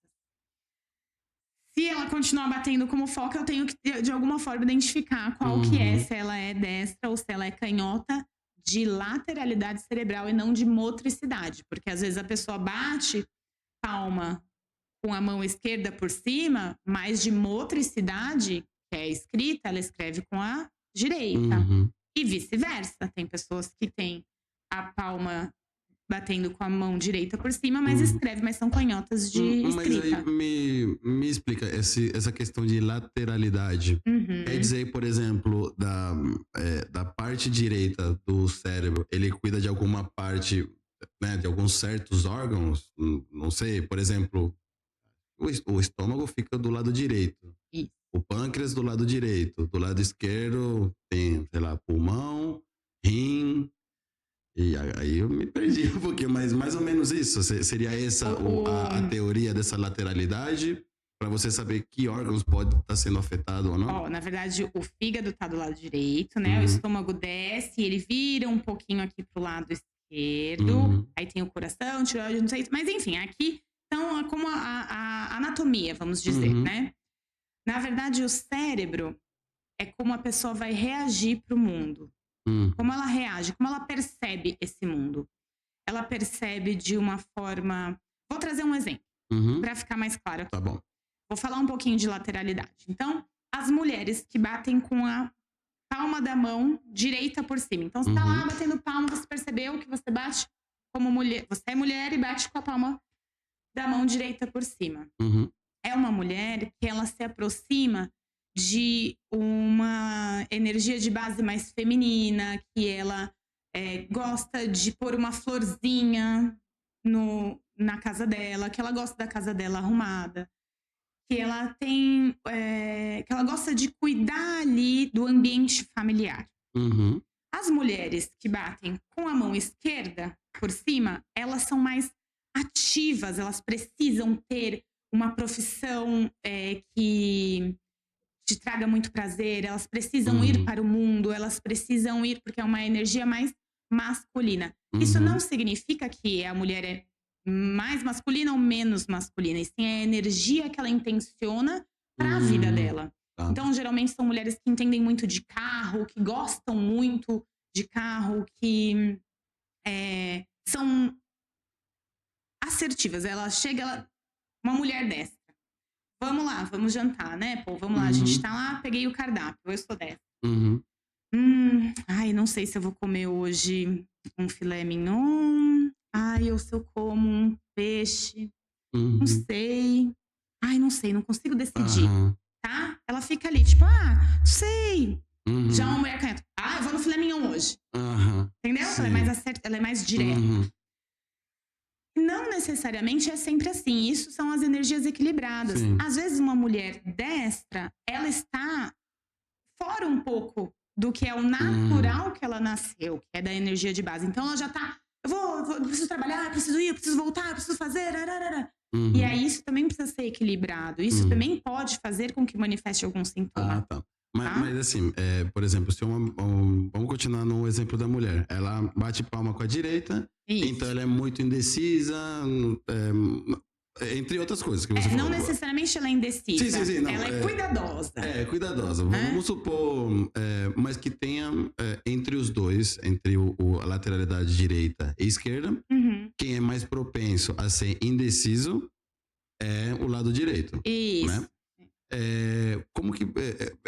Se ela continuar batendo como foco, eu tenho que, de alguma forma, identificar qual que é, se ela é destra ou se ela é canhota, de lateralidade cerebral e não de motricidade. Porque às vezes a pessoa bate palma com a mão esquerda por cima, mas de motricidade, que é escrita, ela escreve com a direita. E vice-versa. Tem pessoas que têm a palma batendo com a mão direita por cima, mas escreve, mas são canhotas de escrita. Mas aí me explica essa questão de lateralidade. Quer dizer, por exemplo, da parte direita do cérebro, ele cuida de alguma parte, né, de alguns certos órgãos? Não sei, por exemplo, o estômago fica do lado direito. Isso. O pâncreas do lado direito. Do lado esquerdo tem, sei lá, pulmão, rim. E aí eu me perdi um pouquinho, mas mais ou menos isso. Seria essa a teoria dessa lateralidade? Para você saber que órgãos pode estar sendo afetado ou não? Na verdade, o fígado tá do lado direito, né? O estômago desce, ele vira um pouquinho aqui pro lado esquerdo. Aí tem o coração, tireoide, não sei. Mas enfim, aqui então, é como a anatomia, vamos dizer, né? Na verdade, o cérebro é como a pessoa vai reagir pro mundo. Como ela reage, como ela percebe esse mundo. Ela percebe de uma forma... Vou trazer um exemplo, para ficar mais claro aqui. Tá bom. Vou falar um pouquinho de lateralidade. Então, as mulheres que batem com a palma da mão direita por cima. Então, você tá lá batendo palma, você percebeu que você bate como mulher. Você é mulher e bate com a palma da mão direita por cima. É uma mulher que ela se aproxima de uma energia de base mais feminina, que ela gosta de pôr uma florzinha na casa dela, que ela gosta da casa dela arrumada, que ela tem, que ela gosta de cuidar ali do ambiente familiar. As mulheres que batem com a mão esquerda por cima, elas são mais ativas, elas precisam ter uma profissão que te traga muito prazer, elas precisam ir para o mundo, elas precisam ir porque é uma energia mais masculina. Isso não significa que a mulher é mais masculina ou menos masculina, isso é a energia que ela intenciona para a vida dela. Então, geralmente são mulheres que entendem muito de carro, que gostam muito de carro, que são assertivas. Ela chega, uma mulher destra. Vamos lá, vamos jantar, né? Pô, vamos lá, a gente tá lá, peguei o cardápio, eu sou dessa. Ai, não sei se eu vou comer hoje um filé mignon. Ai, ou se eu como um peixe. Não sei. Ai, não sei, não consigo decidir. Tá? Ela fica ali, tipo, não sei. Já uma mulher canhota. Eu vou no filé mignon hoje. Entendeu? Ela é mais direta. Não necessariamente é sempre assim. Isso são as energias equilibradas. Às vezes uma mulher destra, ela está fora um pouco do que é o natural que ela nasceu, que é da energia de base. Então ela já tá, eu preciso trabalhar, eu preciso ir, eu preciso voltar, eu preciso fazer. E aí isso também precisa ser equilibrado. Isso também pode fazer com que manifeste algum sintoma. Tá. Mas assim, por exemplo, se vamos continuar no exemplo da mulher. Ela bate palma com a direita, então ela é muito indecisa, entre outras coisas que você falou. Não necessariamente ela é indecisa. Sim, não, ela é cuidadosa. Cuidadosa. Vamos supor, mas que tenha entre os dois, entre a lateralidade direita e esquerda, quem é mais propenso a ser indeciso é o lado direito. Isso. Né? Como que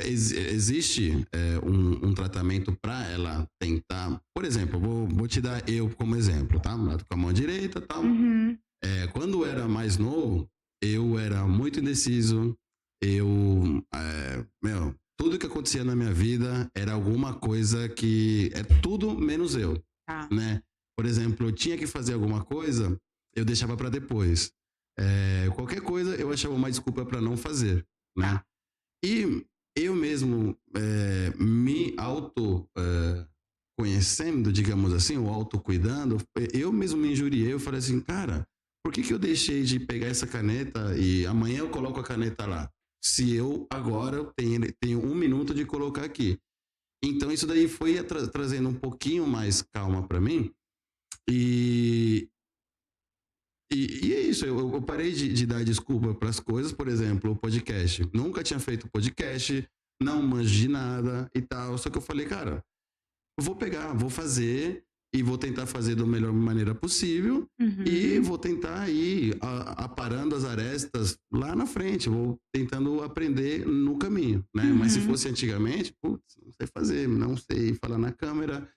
existe um tratamento para ela tentar, por exemplo, vou te dar eu como exemplo, tá? Com a mão direita, tal. Quando eu era mais novo, eu era muito indeciso. Tudo que acontecia na minha vida era alguma coisa que é tudo menos eu, né? Por exemplo, eu tinha que fazer alguma coisa, eu deixava para depois. Qualquer coisa eu achava uma desculpa para não fazer. Né? E eu mesmo me conhecendo, digamos assim, ou autocuidando, eu mesmo me injuriei, eu falei assim, cara, por que eu deixei de pegar essa caneta e amanhã eu coloco a caneta lá? Se eu agora tenho 1 minuto de colocar aqui. Então isso daí foi trazendo um pouquinho mais calma para mim. E é isso, eu parei de dar desculpa para as coisas, por exemplo, o podcast. Nunca tinha feito podcast, não manjo de nada e tal. Só que eu falei, cara, eu vou pegar, vou fazer e vou tentar fazer da melhor maneira possível e vou tentar ir aparando as arestas lá na frente, vou tentando aprender no caminho, né? Mas se fosse antigamente, putz, não sei fazer, não sei falar na câmera,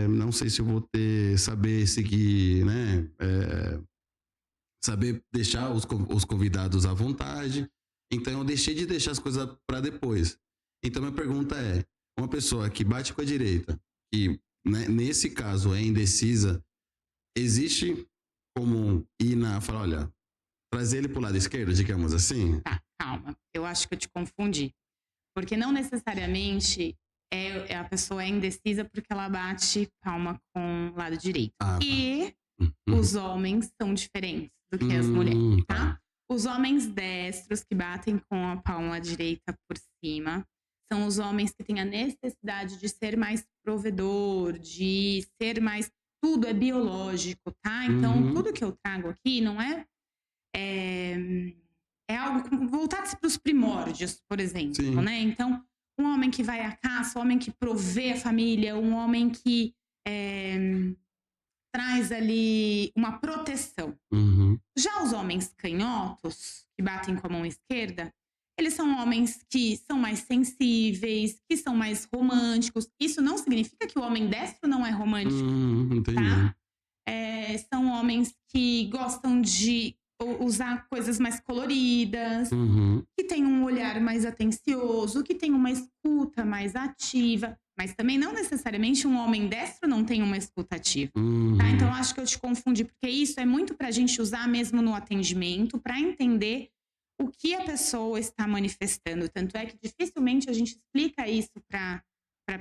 não sei se eu vou saber seguir, né? Saber deixar os convidados à vontade. Então eu deixei de deixar as coisas para depois. Então minha pergunta é, uma pessoa que bate com a direita, que né, nesse caso é indecisa, existe como ir falar, olha, trazer ele para o lado esquerdo, digamos assim? Tá, calma. Eu acho que eu te confundi. Porque não necessariamente a pessoa é indecisa porque ela bate palma com o lado direito. E os homens são diferentes do que as mulheres, tá? Os homens destros que batem com a palma direita por cima são os homens que têm a necessidade de ser mais provedor, de ser mais... Tudo é biológico, tá? Então, tudo que eu trago aqui não é algo voltado para os primórdios, por exemplo, né? Então, um homem que vai à caça, um homem que provê a família, um homem que traz ali uma proteção. Já os homens canhotos, que batem com a mão esquerda, eles são homens que são mais sensíveis, que são mais românticos. Isso não significa que o homem destro não é romântico, tá? São homens que gostam de usar coisas mais coloridas, que tem um olhar mais atencioso, que tem uma escuta mais ativa. Mas também não necessariamente um homem destro não tem uma escuta ativa. Tá? Então, acho que eu te confundi, porque isso é muito pra gente usar mesmo no atendimento, para entender o que a pessoa está manifestando. Tanto é que dificilmente a gente explica isso pra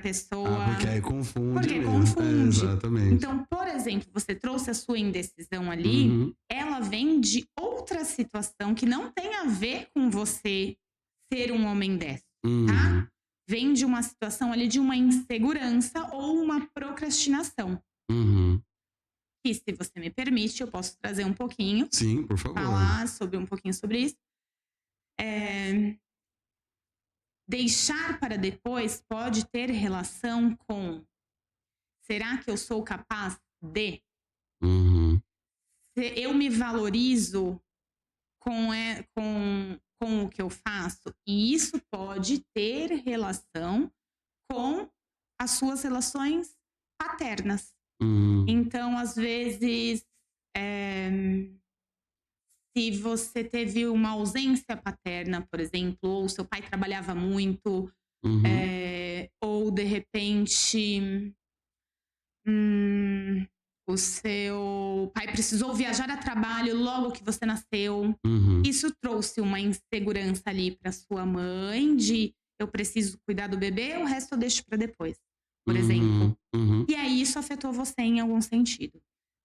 pessoa. Porque aí confunde. Porque mesmo. confunde. Exatamente. Então, por exemplo, você trouxe a sua indecisão ali, ela vem de outra situação que não tem a ver com você ser um homem destro, tá? Vem de uma situação ali de uma insegurança ou uma procrastinação. E se você me permite, eu posso trazer um pouquinho. Sim, por favor. Falar um pouquinho sobre isso. Deixar para depois pode ter relação com: será que eu sou capaz de? Eu me valorizo com o que eu faço? E isso pode ter relação com as suas relações paternas. Então, às vezes, se você teve uma ausência paterna, por exemplo, ou seu pai trabalhava muito, ou de repente o seu pai precisou viajar a trabalho logo que você nasceu. Isso trouxe uma insegurança ali para sua mãe de: eu preciso cuidar do bebê, o resto eu deixo para depois, por exemplo. E aí isso afetou você em algum sentido,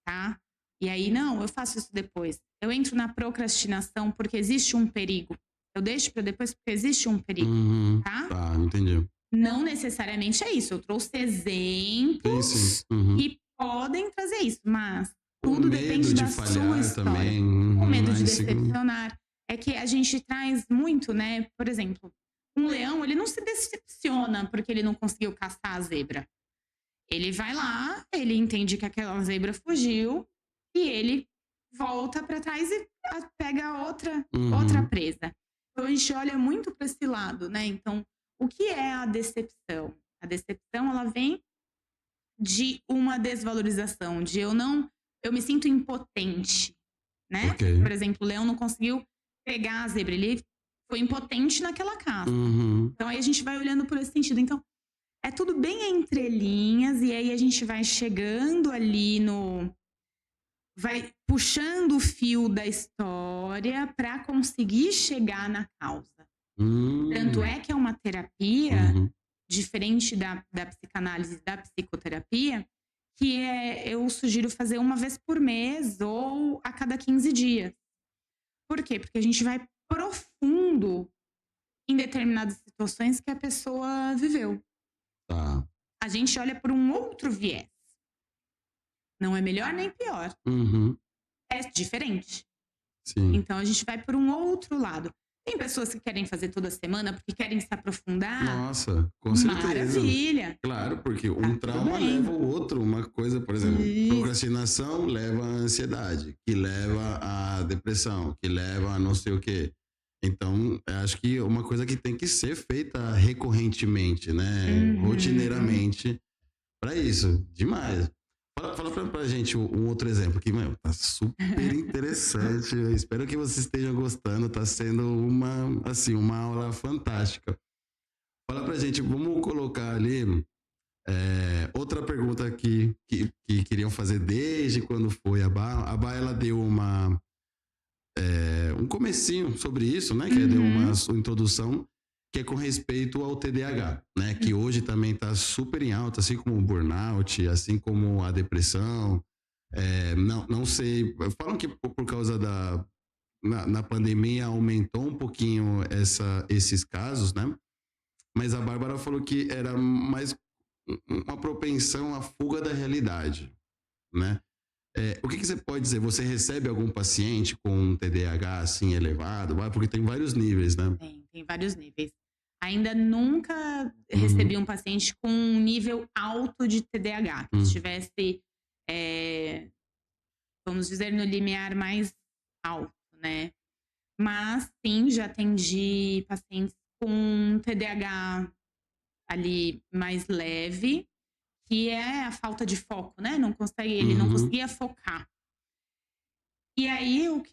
tá? E aí, não, eu faço isso depois. Eu entro na procrastinação porque existe um perigo. Eu deixo para depois porque existe um perigo, tá? Tá, entendi. Não necessariamente é isso. Eu trouxe exemplos que podem trazer isso, mas tudo depende da sua história. Também. O medo de decepcionar. É que a gente traz muito, né? Por exemplo, um leão, ele não se decepciona porque ele não conseguiu caçar a zebra. Ele vai lá, ele entende que aquela zebra fugiu e ele volta para trás e pega outra presa. Então a gente olha muito para esse lado, né? Então, o que é a decepção? A decepção, ela vem de uma desvalorização, de eu me sinto impotente, né? Por exemplo, o leão não conseguiu pegar a zebra, ele foi impotente naquela caça. Então aí a gente vai olhando por esse sentido. Então, é tudo bem entre linhas, e aí a gente vai chegando ali vai puxando o fio da história para conseguir chegar na causa. Tanto é que é uma terapia diferente da psicanálise e da psicoterapia, que eu sugiro fazer uma vez por mês ou a cada 15 dias. Por quê? Porque a gente vai profundo em determinadas situações que a pessoa viveu. Tá. A gente olha por um outro viés. Não é melhor nem pior. É diferente. Sim. Então a gente vai por um outro lado. Tem pessoas que querem fazer toda semana porque querem se aprofundar. Nossa, com certeza. Maravilha. Claro, porque um trauma leva o outro. Uma coisa, por exemplo, procrastinação leva à ansiedade, que leva à depressão, que leva a não sei o quê. Então, acho que uma coisa que tem que ser feita recorrentemente, né? Rotineiramente, para isso. Demais. Fala pra gente um outro exemplo que, meu, tá super interessante. Eu espero que vocês estejam gostando. Tá sendo uma aula fantástica. Fala pra gente, vamos colocar ali outra pergunta que queriam fazer desde quando foi a Bá. A Bá, ela deu um comecinho sobre isso, né? Que deu uma introdução, que é com respeito ao TDAH, né? Que hoje também está super em alta, assim como o burnout, assim como a depressão. Não sei, falam que por causa na pandemia aumentou um pouquinho esses casos, né? Mas a Bárbara falou que era mais uma propensão à fuga da realidade, né? O que você pode dizer? Você recebe algum paciente com um TDAH assim elevado? Porque tem vários níveis, né? Tem vários níveis. Ainda nunca recebi um paciente com um nível alto de TDAH, que estivesse, vamos dizer, no limiar mais alto, né? Mas sim, já atendi pacientes com TDAH ali mais leve, que é a falta de foco, né? Ele não conseguia focar. E aí, o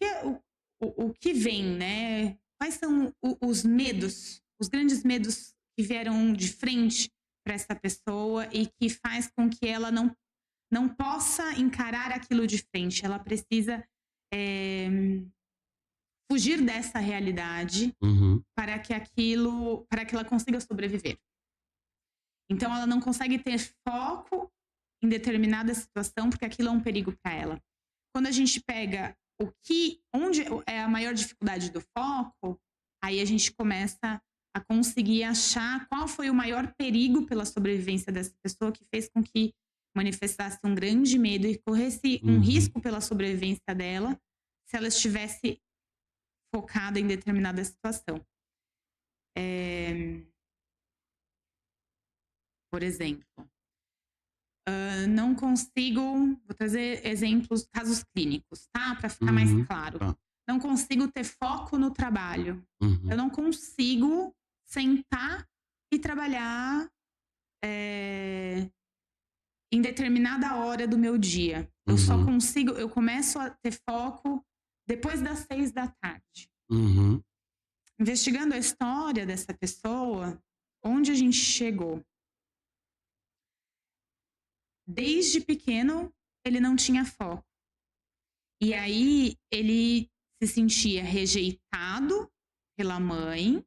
que vem, né? Quais são os medos, os grandes medos que vieram de frente para essa pessoa e que faz com que ela não possa encarar aquilo de frente? Ela precisa fugir dessa realidade para que ela consiga sobreviver. Então, ela não consegue ter foco em determinada situação porque aquilo é um perigo para ela. Quando a gente pega onde é a maior dificuldade do foco, aí a gente começa a conseguir achar qual foi o maior perigo pela sobrevivência dessa pessoa que fez com que manifestasse um grande medo e corresse um risco pela sobrevivência dela se ela estivesse focada em determinada situação. Por exemplo, não consigo, vou trazer exemplos, casos clínicos, tá? Para ficar mais claro. Não consigo ter foco no trabalho. Eu não consigo sentar e trabalhar em determinada hora do meu dia. Eu começo a ter foco depois das 6 da tarde. Investigando a história dessa pessoa, onde a gente chegou? Desde pequeno, ele não tinha foco. E aí, ele se sentia rejeitado pela mãe,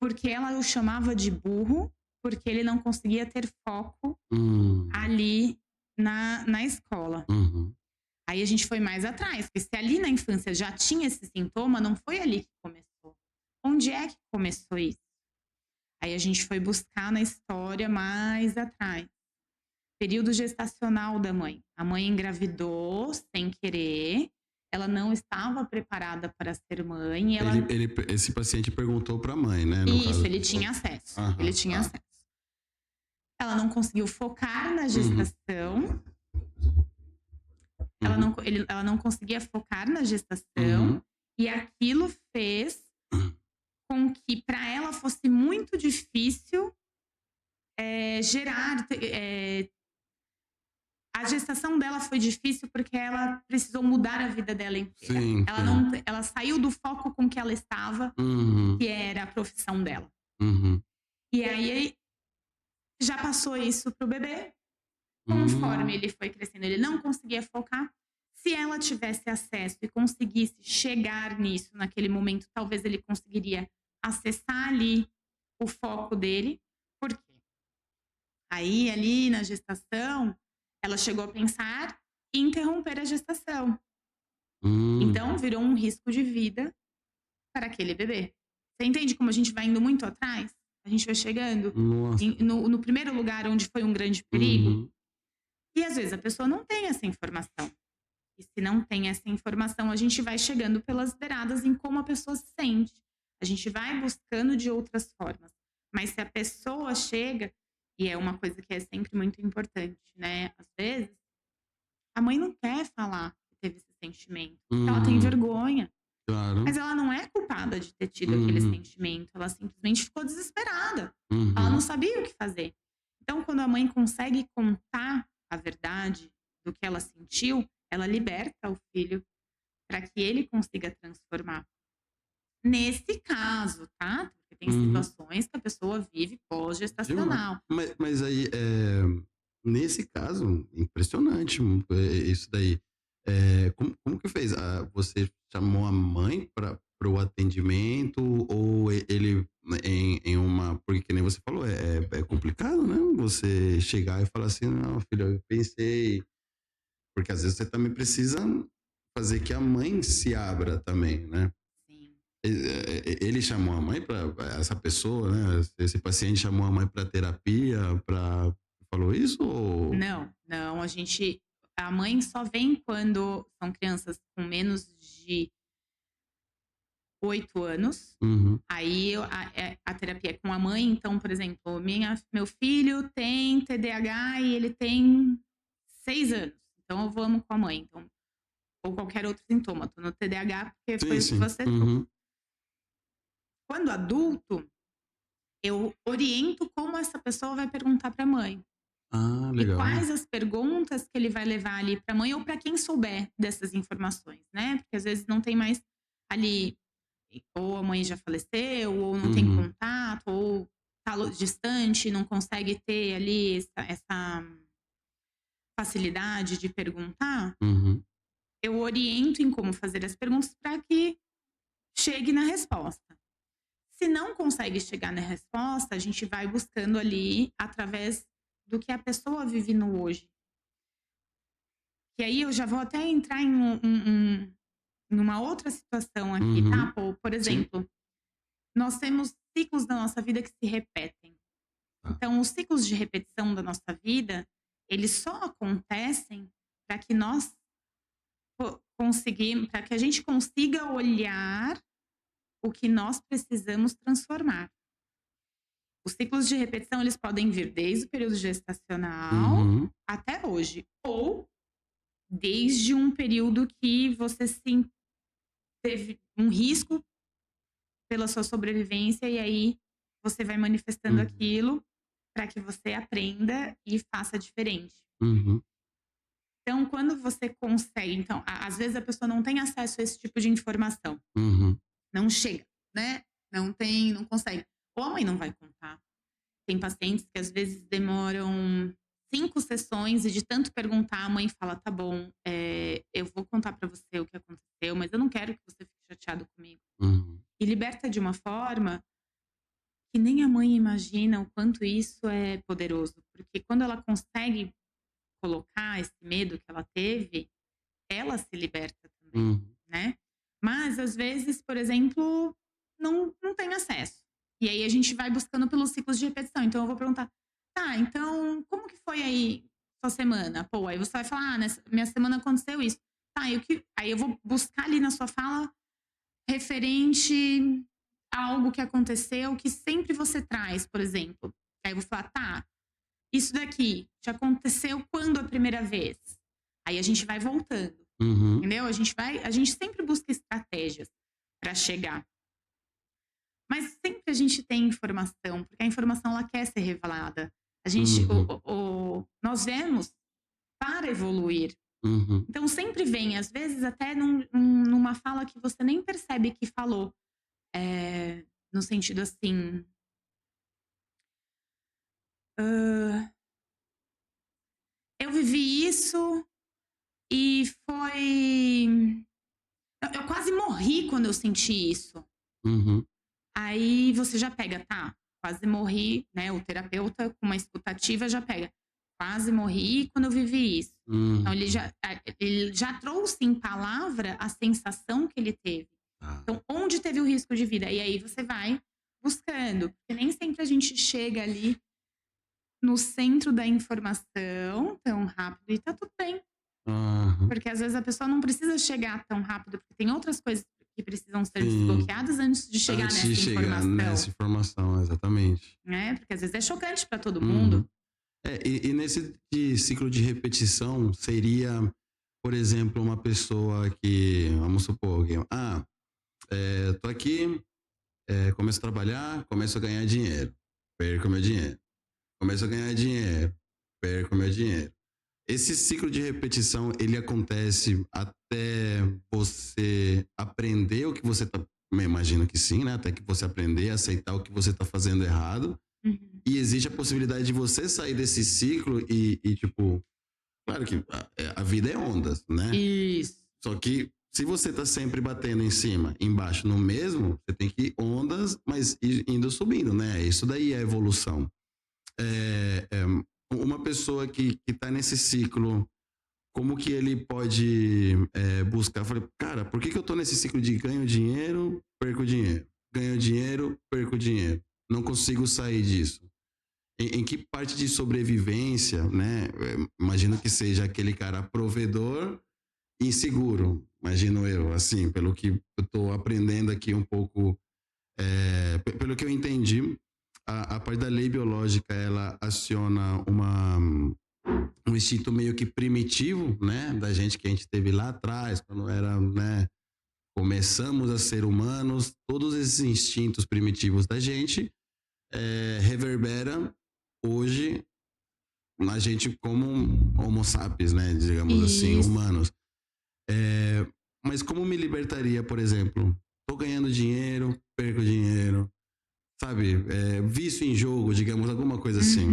porque ela o chamava de burro, porque ele não conseguia ter foco ali na escola. Aí a gente foi mais atrás, porque se ali na infância já tinha esse sintoma, não foi ali que começou. Onde é que começou isso? Aí a gente foi buscar na história mais atrás. Período gestacional da mãe. A mãe engravidou sem querer, ela não estava preparada para ser mãe. Esse paciente perguntou para a mãe, né? Isso, ele tinha acesso. Acesso. Ela não conseguiu focar na gestação. Ela não conseguia focar na gestação. E aquilo fez com que para ela fosse muito difícil gerar... A gestação dela foi difícil porque ela precisou mudar a vida dela inteira. Ela saiu do foco com que ela estava, que era a profissão dela. E aí, já passou isso pro bebê. Conforme ele foi crescendo, ele não conseguia focar. Se ela tivesse acesso e conseguisse chegar nisso naquele momento, talvez ele conseguiria acessar ali o foco dele. Por quê? Aí, ali na gestação, ela chegou a pensar em interromper a gestação. Então, virou um risco de vida para aquele bebê. Você entende como a gente vai indo muito atrás? A gente vai chegando no primeiro lugar onde foi um grande perigo. E às vezes a pessoa não tem essa informação. E se não tem essa informação, a gente vai chegando pelas beiradas em como a pessoa se sente. A gente vai buscando de outras formas. Mas se a pessoa chega, e é uma coisa que é sempre muito importante, né? Às vezes, a mãe não quer falar que teve esse sentimento. Porque ela tem vergonha. Claro. Mas ela não é culpada de ter tido aquele sentimento. Ela simplesmente ficou desesperada. Ela não sabia o que fazer. Então, quando a mãe consegue contar a verdade do que ela sentiu, ela liberta o filho para que ele consiga transformar. Nesse caso, tá? Porque tem situações que a pessoa vive pós-gestacional. Mas aí, nesse caso, impressionante isso daí. Como que fez? Você chamou a mãe para o atendimento ou ele em uma... Porque que nem você falou, é complicado, né? Você chegar e falar assim, não, filho, eu pensei... Porque às vezes você também precisa fazer que a mãe se abra também, né? Sim. Ele chamou a mãe para... Essa pessoa, né? Esse paciente chamou a mãe para terapia, falou isso ou... Não. A mãe só vem quando são crianças com menos de 8 anos. Aí a terapia é com a mãe. Então, por exemplo, meu filho tem TDAH e ele tem 6 anos. Então, eu vamos com a mãe. Então, ou qualquer outro sintoma. Tô no TDAH porque foi o que você trouxe. Quando adulto, eu oriento como essa pessoa vai perguntar para a mãe. Legal. E quais as perguntas que ele vai levar ali para a mãe ou para quem souber dessas informações, né? Porque às vezes não tem mais ali, ou a mãe já faleceu, ou não tem contato, ou tá distante, não consegue ter ali essa facilidade de perguntar. Eu oriento em como fazer as perguntas para que chegue na resposta. Se não consegue chegar na resposta, a gente vai buscando ali através do que a pessoa vive no hoje. E aí eu já vou até entrar em uma outra situação aqui, tá? Por exemplo, nós temos ciclos da nossa vida que se repetem. Então, os ciclos de repetição da nossa vida, eles só acontecem para que para que a gente consiga olhar o que nós precisamos transformar. Os ciclos de repetição, eles podem vir desde o período gestacional até hoje. Ou desde um período que você teve um risco pela sua sobrevivência e aí você vai manifestando aquilo para que você aprenda e faça diferente. Então, quando você consegue... Então, às vezes a pessoa não tem acesso a esse tipo de informação. Não chega, né? Não consegue. Ou a mãe não vai contar. Tem pacientes que às vezes demoram 5 sessões e de tanto perguntar, a mãe fala, tá bom, eu vou contar pra você o que aconteceu, mas eu não quero que você fique chateado comigo. E liberta de uma forma que nem a mãe imagina o quanto isso é poderoso. Porque quando ela consegue colocar esse medo que ela teve, ela se liberta também, né? Mas, às vezes, por exemplo, não tem acesso. E aí a gente vai buscando pelos ciclos de repetição. Então, eu vou perguntar, tá, então, como que foi aí sua semana? Pô, aí você vai falar, nessa minha semana aconteceu isso. Tá, aí eu vou buscar ali na sua fala referente a algo que aconteceu que sempre você traz, por exemplo. Aí eu vou falar, tá, isso daqui te aconteceu quando a primeira vez? Aí a gente vai voltando. Entendeu? A gente sempre busca estratégias para chegar. Mas sempre a gente tem informação, porque a informação ela quer ser revelada. A gente, nós vemos para evoluir. Então sempre vem, às vezes até numa fala que você nem percebe que falou. No sentido assim... eu vivi isso e foi... Eu quase morri quando eu senti isso. Aí você já pega, tá, quase morri, né? O terapeuta com uma escutativa já pega. Quase morri quando eu vivi isso. Então, ele já trouxe em palavra a sensação que ele teve. Então, onde teve o risco de vida? E aí você vai buscando. Porque nem sempre a gente chega ali no centro da informação tão rápido e tá tudo bem. Porque às vezes a pessoa não precisa chegar tão rápido, porque tem outras coisas que precisam ser desbloqueadas antes de chegar nessa informação, exatamente. Porque às vezes é chocante para todo mundo. E nesse ciclo de repetição, seria, por exemplo, uma pessoa que, vamos supor, tô aqui, começo a trabalhar, começo a ganhar dinheiro, perco meu dinheiro. Começo a ganhar dinheiro, perco meu dinheiro. Esse ciclo de repetição, ele acontece até você aprender o que você tá... Eu imagino que sim, né? Até que você aprender a aceitar o que você tá fazendo errado. E existe a possibilidade de você sair desse ciclo e tipo... Claro que a vida é ondas, né? Isso. Só que se você tá sempre batendo em cima, embaixo, no mesmo, você tem que ir ondas, mas indo subindo, né? Isso daí é evolução. Uma pessoa que tá nesse ciclo, como que ele pode buscar? Eu falei, cara, por que eu tô nesse ciclo de ganho dinheiro, perco dinheiro? Ganho dinheiro, perco dinheiro. Não consigo sair disso. Em que parte de sobrevivência, né? Imagino que seja aquele cara provedor e inseguro. Imagino eu, assim, pelo que eu tô aprendendo aqui um pouco, pelo que eu entendi, a parte da lei biológica, ela aciona um instinto meio que primitivo, né, da gente que a gente teve lá atrás, quando era, né, começamos a ser humanos, todos esses instintos primitivos da gente reverbera hoje na gente como homo sapiens, né, digamos assim, humanos. Mas como me libertaria, por exemplo, tô ganhando dinheiro, perco dinheiro, sabe, vício em jogo, digamos, alguma coisa assim.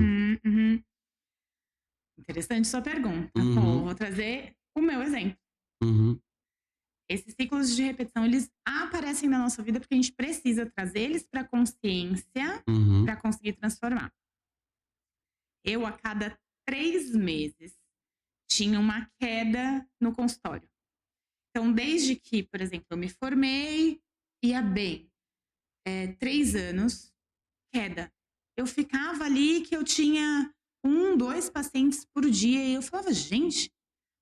Interessante sua pergunta. Bom, vou trazer o meu exemplo. Esses ciclos de repetição, eles aparecem na nossa vida porque a gente precisa trazer eles para a consciência para conseguir transformar. Eu, a cada 3 meses, tinha uma queda no consultório. Então, desde que, por exemplo, eu me formei, ia bem. 3 anos, queda. Eu ficava ali que eu tinha 1, 2 pacientes por dia e eu falava, gente,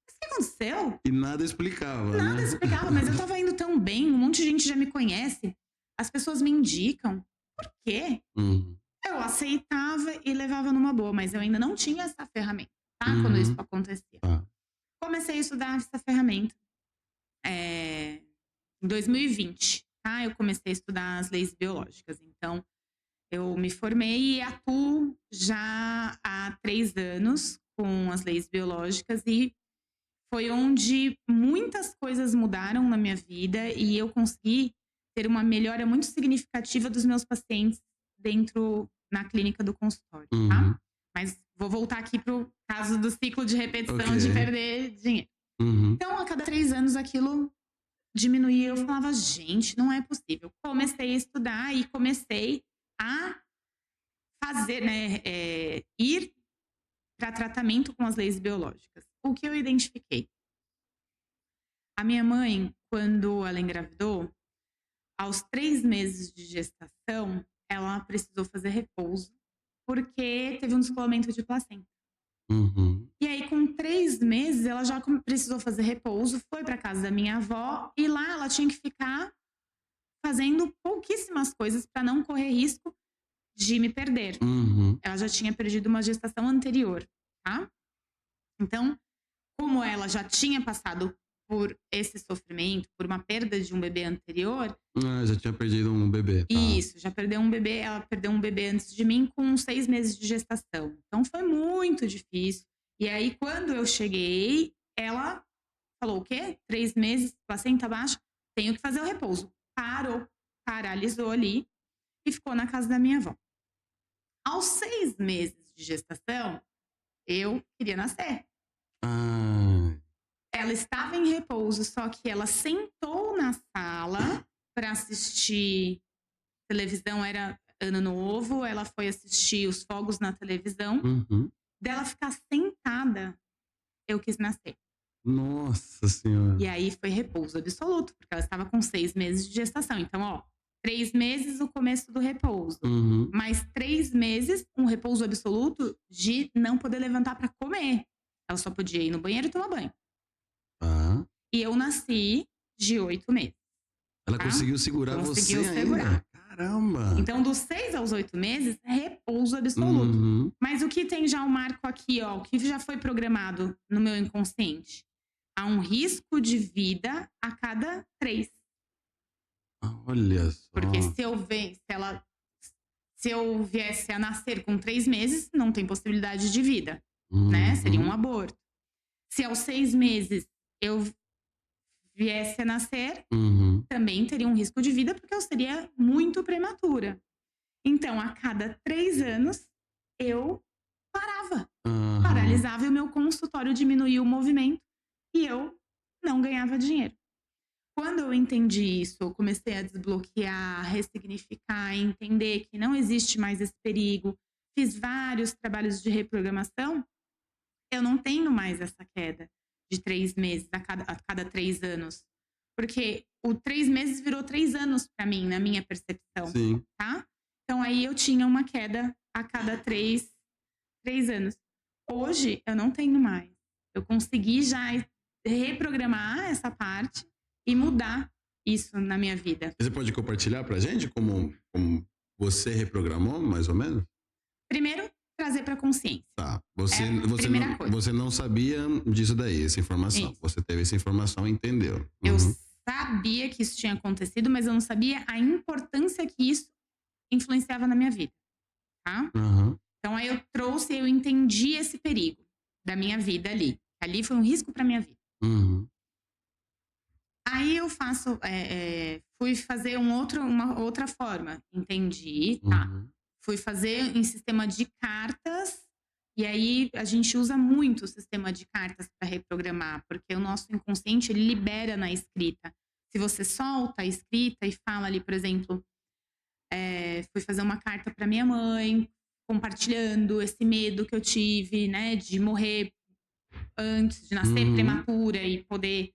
mas o que aconteceu? E nada explicava, Nada explicava, mas eu tava indo tão bem, um monte de gente já me conhece, as pessoas me indicam. Por quê? Eu aceitava e levava numa boa, mas eu ainda não tinha essa ferramenta, tá? Quando isso acontecia. Comecei a estudar essa ferramenta em 2020, tá? Eu comecei a estudar as leis biológicas. Então, eu me formei e atuo já há 3 anos com as leis biológicas e foi onde muitas coisas mudaram na minha vida e eu consegui ter uma melhora muito significativa dos meus pacientes na clínica do consultório, tá? Mas vou voltar aqui pro caso do ciclo de repetição de perder dinheiro. Então, a cada 3 anos aquilo diminuía. Eu falava, gente, não é possível. Comecei a estudar e comecei a fazer, né, ir para tratamento com as leis biológicas. O que eu identifiquei? A minha mãe, quando ela engravidou, aos 3 meses de gestação, ela precisou fazer repouso, porque teve um descolamento de placenta. E aí, com 3 meses, ela já precisou fazer repouso, foi para casa da minha avó, e lá ela tinha que ficar fazendo pouquíssimas coisas para não correr risco de me perder. Ela já tinha perdido uma gestação anterior, tá? Então, como ela já tinha passado por esse sofrimento, por uma perda de um bebê anterior... já tinha perdido um bebê. Isso, já perdeu um bebê. Ela perdeu um bebê antes de mim com 6 meses de gestação. Então, foi muito difícil. E aí, quando eu cheguei, ela falou, o quê? 3 meses, placenta baixa? Tenho que fazer o repouso. Paralisou ali e ficou na casa da minha avó. Aos 6 meses de gestação, eu queria nascer. Ela estava em repouso, só que ela sentou na sala para assistir televisão, era Ano Novo, ela foi assistir os fogos na televisão. Dela ficar sentada, eu quis nascer. Nossa Senhora. E aí foi repouso absoluto, porque ela estava com 6 meses de gestação. Então, ó, 3 meses o começo do repouso. Mais 3 meses, um repouso absoluto de não poder levantar para comer. Ela só podia ir no banheiro e tomar banho. E eu nasci de 8 meses. Ela conseguiu segurar você ainda? Caramba! Então, dos 6 aos 8 meses, repouso absoluto. Mas o que tem já um marco aqui, ó, o que já foi programado no meu inconsciente? Há um risco de vida a cada 3. Olha só. Porque se eu viesse a nascer com 3 meses, não tem possibilidade de vida, né? Seria um aborto. Se aos 6 meses eu viesse a nascer, também teria um risco de vida, porque eu seria muito prematura. Então, a cada 3 anos, eu parava. Paralisava e o meu consultório diminuía o movimento e eu não ganhava dinheiro. Quando eu entendi isso, eu comecei a desbloquear, ressignificar, entender que não existe mais esse perigo. Fiz vários trabalhos de reprogramação. Eu não tenho mais essa queda de 3 meses a cada 3 anos. Porque o 3 meses virou 3 anos para mim, na minha percepção. Sim. Tá? Então, aí eu tinha uma queda a cada 3 anos. Hoje, eu não tenho mais. Eu consegui já reprogramar essa parte e mudar isso na minha vida. Você pode compartilhar pra gente como você reprogramou, mais ou menos? Primeiro, trazer para consciência. Tá. Você não sabia disso daí, essa informação. Isso. Você teve essa informação e entendeu. Eu sabia que isso tinha acontecido, mas eu não sabia a importância que isso influenciava na minha vida. Tá? Então, aí eu entendi esse perigo da minha vida ali. Ali foi um risco para minha vida. Aí eu fui fazer uma outra forma. Entendi, tá. Fui fazer em sistema de cartas, e aí a gente usa muito o sistema de cartas para reprogramar, porque o nosso inconsciente, ele libera na escrita. Se você solta a escrita e fala ali, por exemplo, fui fazer uma carta para minha mãe, compartilhando esse medo que eu tive, né, de morrer antes, de nascer prematura e poder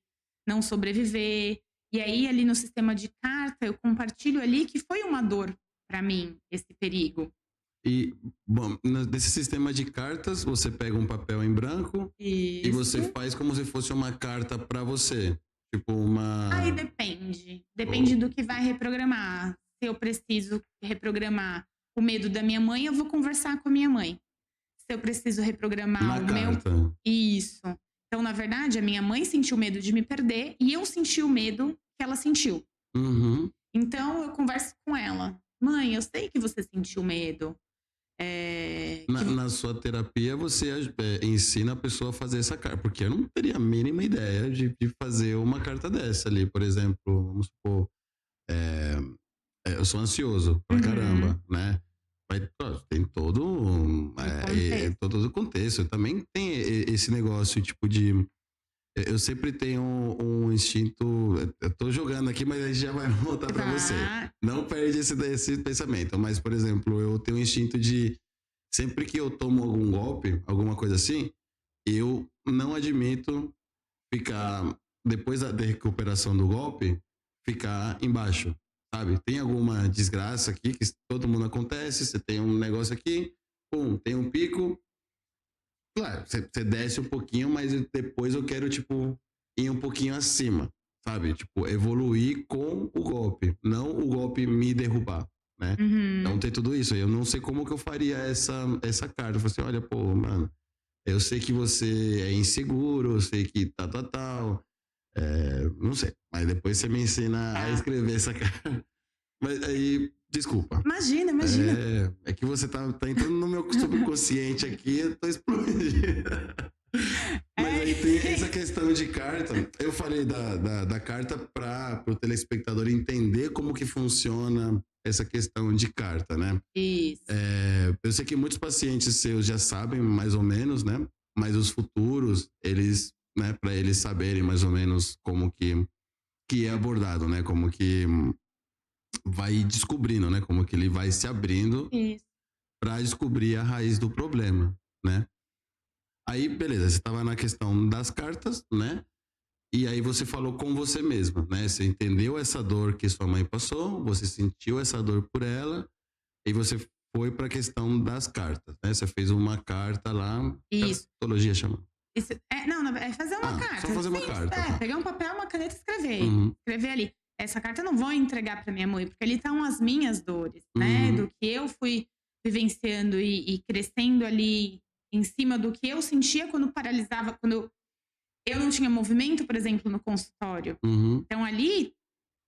não sobreviver. E aí, ali no sistema de carta, eu compartilho ali que foi uma dor para mim, esse perigo. E, bom, nesse sistema de cartas, você pega um papel em branco e você faz como se fosse uma carta para você. Tipo uma... Aí depende. Depende do que vai reprogramar. Se eu preciso reprogramar o medo da minha mãe, eu vou conversar com a minha mãe. Se eu preciso reprogramar carta. Isso. Então, na verdade, a minha mãe sentiu medo de me perder e eu senti o medo que ela sentiu. Então, eu converso com ela. Mãe, eu sei que você sentiu medo. Na sua terapia, você ensina a pessoa a fazer essa carta. Porque eu não teria a mínima ideia de fazer uma carta dessa ali. Por exemplo, vamos supor, eu sou ansioso pra caramba, né? Tem todo o contexto. Também tem esse negócio, tipo de... Eu sempre tenho um instinto... Eu tô jogando aqui, mas a gente já vai voltar pra você. Não perde esse pensamento. Mas, por exemplo, eu tenho um instinto de... Sempre que eu tomo algum golpe, alguma coisa assim, eu não admito ficar... Depois da recuperação do golpe, ficar embaixo. Sabe? Tem alguma desgraça aqui que todo mundo acontece, você tem um negócio aqui, tem um pico. Claro, você desce um pouquinho, mas depois eu quero, tipo, ir um pouquinho acima, sabe? Tipo, evoluir com o golpe, não o golpe me derrubar, né? Então tem tudo isso. Eu não sei como que eu faria essa carta. Eu falei assim, olha, pô, mano, eu sei que você é inseguro, eu sei que tal. Não sei, mas depois você me ensina a escrever essa carta. Mas aí, desculpa. Imagina. É que você tá entrando no meu subconsciente aqui, eu tô explodindo. Mas aí tem essa questão de carta. Eu falei da carta para o telespectador entender como que funciona essa questão de carta, né? Isso. Eu sei que muitos pacientes seus já sabem mais ou menos, né? Mas os futuros, eles... Né, para eles saberem mais ou menos como que é abordado, né, como que vai descobrindo, né? Como que ele vai se abrindo para descobrir a raiz do problema, né? Aí, beleza, você estava na questão das cartas, né? E aí você falou com você mesma, né? Você entendeu essa dor que sua mãe passou, você sentiu essa dor por ela, e você foi para a questão das cartas, né? Você fez uma carta lá, Isso. Cartologia chama. Isso, é fazer uma carta. Só fazer uma carta. Tá. Pegar um papel, uma caneta e escrever. Escrever ali. Essa carta eu não vou entregar para minha mãe, porque ali estão as minhas dores, né? Do que eu fui vivenciando e crescendo ali em cima do que eu sentia quando paralisava, quando eu não tinha movimento, por exemplo, no consultório. Então ali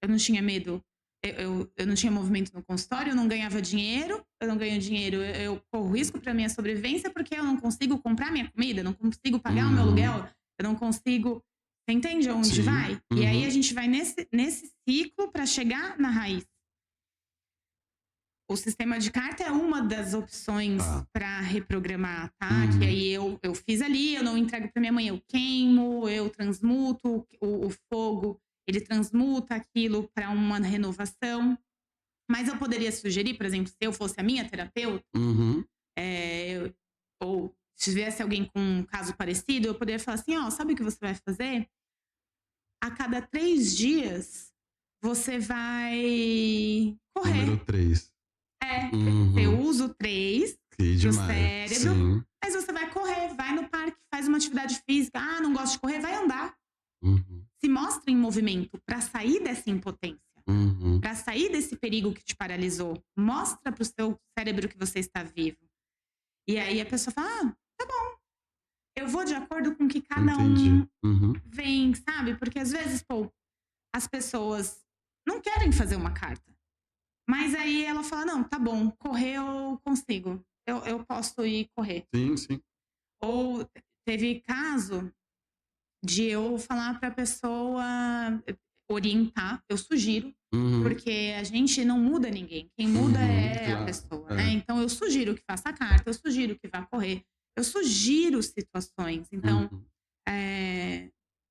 eu não tinha medo, eu não tinha movimento no consultório, eu não ganhava dinheiro, eu não ganho dinheiro, eu corro risco para minha sobrevivência porque eu não consigo comprar minha comida, eu não consigo pagar o meu aluguel, eu não consigo. Você entende onde vai? E aí a gente vai nesse ciclo para chegar na raiz. O sistema de carta é uma das opções para reprogramar, tá? Que aí eu fiz ali, eu não entrego para minha mãe, eu queimo, eu transmuto o fogo, ele transmuta aquilo para uma renovação. Mas eu poderia sugerir, por exemplo, se eu fosse a minha terapeuta, ou se tivesse alguém com um caso parecido, eu poderia falar assim, sabe o que você vai fazer? A cada 3 dias, você vai correr. Número 3. Você usa o 3 do cérebro, mas você vai correr, vai no parque, faz uma atividade física. Não gosto de correr, vai andar. Se mostra em movimento para sair dessa impotência, para sair desse perigo que te paralisou. Mostra para o seu cérebro que você está vivo. E aí a pessoa fala, tá bom, eu vou de acordo com o que cada um vem, sabe? Porque às vezes, as pessoas não querem fazer uma carta. Mas aí ela fala, não, tá bom, correr eu consigo. Eu posso ir correr. Sim. Ou teve caso de eu falar pra pessoa, orientar, eu sugiro, porque a gente não muda ninguém. Quem muda é a pessoa, né? Então eu sugiro que faça a carta, eu sugiro que vá correr, eu sugiro situações. Então,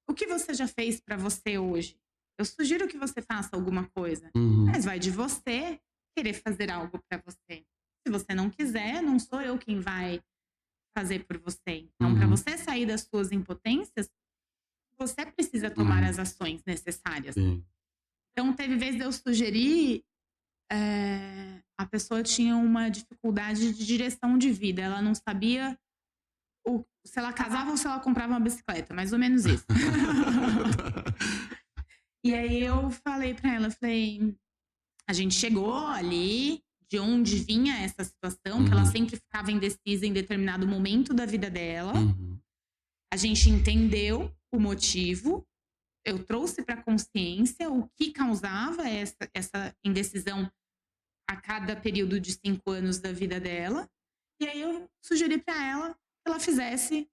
o que você já fez pra você hoje? Eu sugiro que você faça alguma coisa, mas vai de você querer fazer algo para você. Se você não quiser, não sou eu quem vai fazer por você. Então, para você sair das suas impotências, você precisa tomar as ações necessárias. Então, teve vez de eu sugerir, a pessoa tinha uma dificuldade de direção de vida. Ela não sabia se ela casava ou se ela comprava uma bicicleta, mais ou menos isso. E aí eu falei pra ela, a gente chegou ali de onde vinha essa situação, que ela sempre ficava indecisa em determinado momento da vida dela. A gente entendeu o motivo, eu trouxe pra consciência o que causava essa indecisão a cada período de 5 anos da vida dela. E aí eu sugeri pra ela que ela fizesse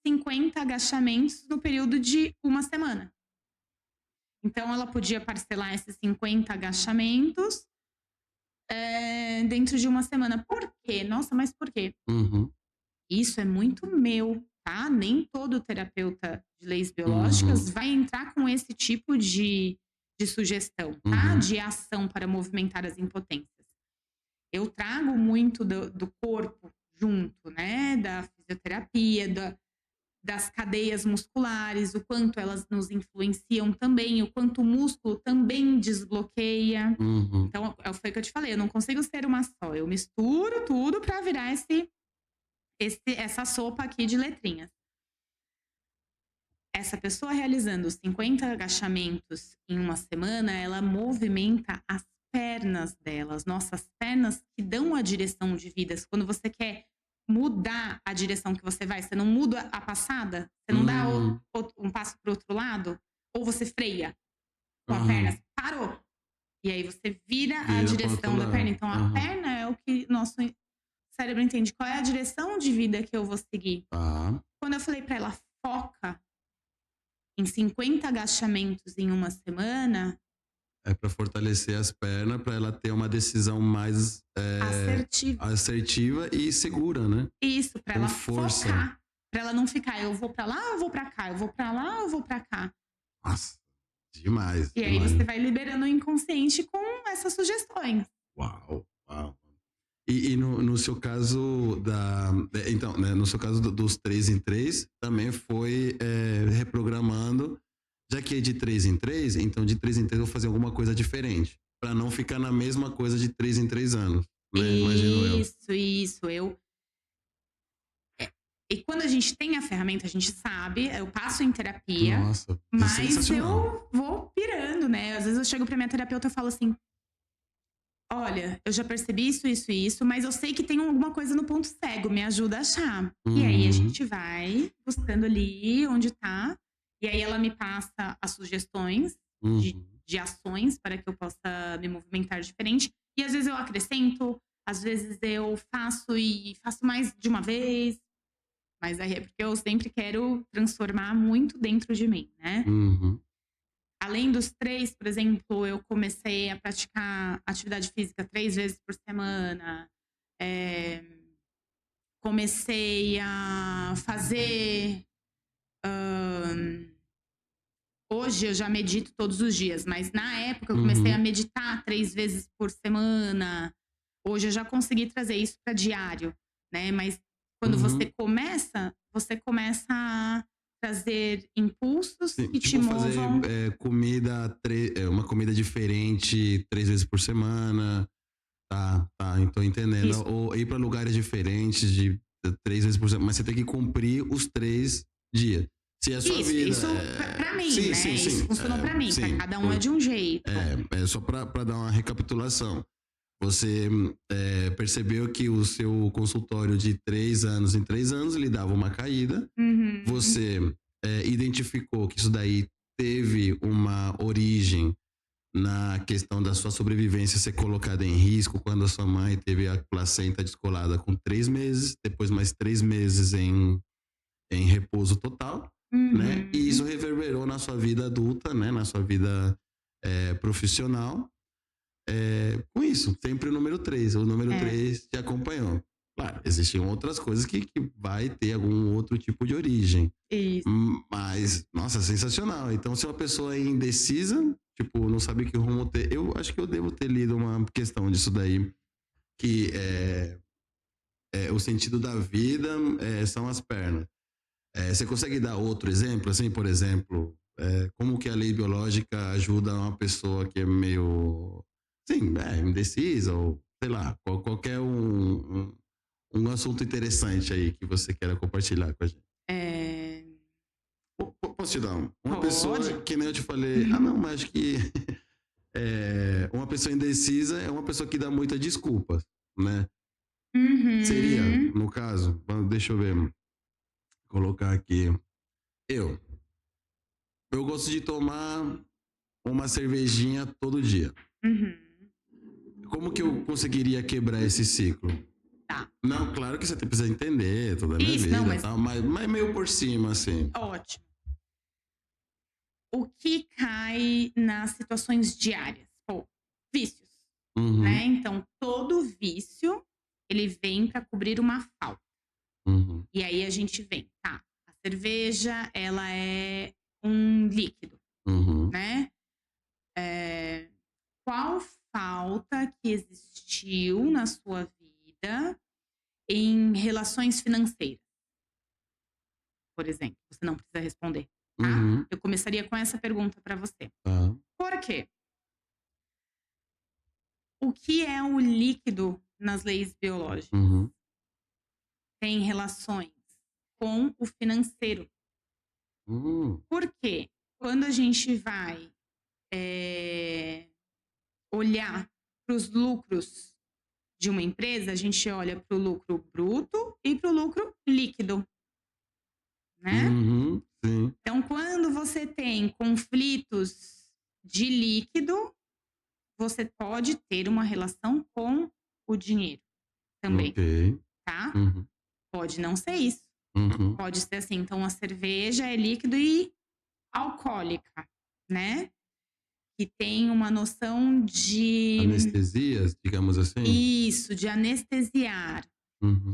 50 agachamentos no período de 1 semana. Então, ela podia parcelar esses 50 agachamentos dentro de 1 semana. Por quê? Nossa, mas por quê? Isso é muito meu, tá? Nem todo terapeuta de leis biológicas vai entrar com esse tipo de sugestão, tá? De ação para movimentar as impotências. Eu trago muito do corpo junto, né? Da fisioterapia, das cadeias musculares, o quanto elas nos influenciam também, o quanto o músculo também desbloqueia. Então, foi o que eu te falei, eu não consigo ser uma só. Eu misturo tudo para virar essa sopa aqui de letrinhas. Essa pessoa realizando 50 agachamentos em 1 semana, ela movimenta as pernas dela, as nossas pernas que dão a direção de vida. Quando você quer mudar a direção que você vai, você não muda a passada, você não dá um passo para o outro lado, ou você freia com a perna, parou. E aí você vira a direção da perna. Então a perna é o que nosso cérebro entende, qual é a direção de vida que eu vou seguir. Quando eu falei para ela, foca em 50 agachamentos em 1 semana, é para fortalecer as pernas, para ela ter uma decisão mais assertiva e segura, né? Isso, para ela focar. Para ela não ficar, eu vou para lá, eu vou para cá, eu vou para lá, eu vou para cá. Nossa, Demais, E aí demais. você vai liberando o inconsciente com essas sugestões. Uau, uau. E no seu caso então, né, no seu caso dos 3 em 3, também foi reprogramando, já que é de 3 em 3, então de 3 em 3 eu vou fazer alguma coisa diferente, para não ficar na mesma coisa de 3 em 3 anos, né? Imagino eu. Isso. E quando a gente tem a ferramenta, a gente sabe, eu passo em terapia, Nossa, mas eu vou pirando, né? Às vezes eu chego pra minha terapeuta e falo assim: olha, eu já percebi isso, mas eu sei que tem alguma coisa no ponto cego, me ajuda a achar. E aí a gente vai buscando ali onde tá, e aí ela me passa as sugestões de ações para que eu possa me movimentar diferente. E às vezes eu acrescento, às vezes eu faço e faço mais de uma vez. Mas aí é porque eu sempre quero transformar muito dentro de mim, né? Além dos 3, por exemplo, eu comecei a praticar atividade física 3 vezes por semana. Comecei a fazer. Hoje eu já medito todos os dias, mas na época eu comecei a meditar 3 vezes por semana. Hoje eu já consegui trazer isso para diário, né? Mas quando você começa a trazer impulsos Sim, que te movam. fazer uma comida diferente 3 vezes por semana. Tá, tô entendendo. Isso. Ou ir para lugares diferentes de 3 vezes por semana, mas você tem que cumprir os 3 dias. Se é a sua vida. Isso pra mim, sim, né? sim. Isso funcionou pra mim, pra cada um é de um jeito. É só para dar uma recapitulação. Você percebeu que o seu consultório de 3 anos em 3 anos lhe dava uma caída. Você identificou que isso daí teve uma origem na questão da sua sobrevivência ser colocada em risco quando a sua mãe teve a placenta descolada com 3 meses, depois mais 3 meses em repouso total, né? E isso reverberou na sua vida adulta, né? Na sua vida profissional. Com isso, sempre o número 3. O número 3 te acompanhou. Claro, existiam outras coisas que vai ter algum outro tipo de origem. Isso. Mas, nossa, sensacional. Então, se uma pessoa é indecisa, tipo, não sabe que rumo ter... Eu acho que eu devo ter lido uma questão disso daí, que o sentido da vida são as pernas. Você consegue dar outro exemplo? Assim, por exemplo, como que a lei biológica ajuda uma pessoa que é meio... Sim, indecisa, ou sei lá, qualquer um assunto interessante aí que você queira compartilhar com a gente. Posso te dar uma Pode. Pessoa que nem eu te falei, não, mas acho que uma pessoa indecisa é uma pessoa que dá muita desculpa, né? Seria, no caso, deixa eu ver, colocar aqui, eu gosto de tomar uma cervejinha todo dia. Como que eu conseguiria quebrar esse ciclo? Tá. Não, claro que você precisa entender toda a minha vida, não, mas meio por cima, assim. Ótimo. O que cai nas situações diárias? Vícios, né? Então, todo vício, ele vem para cobrir uma falta. E aí a gente vem, tá? A cerveja, ela é um líquido, né? Qual falta que existiu na sua vida em relações financeiras? Por exemplo, você não precisa responder, tá? Eu começaria com essa pergunta para você. Por quê? O que é o líquido nas leis biológicas? Tem relações com o financeiro. Por quê? Quando a gente vai olhar para os lucros de uma empresa, a gente olha para o lucro bruto e para o lucro líquido, né? Sim. Então, quando você tem conflitos de líquido, você pode ter uma relação com o dinheiro também, tá? Pode não ser isso. Pode ser assim, então a cerveja é líquido e alcoólica, né? Que tem uma noção de... Anestesias, digamos assim? Isso, de anestesiar.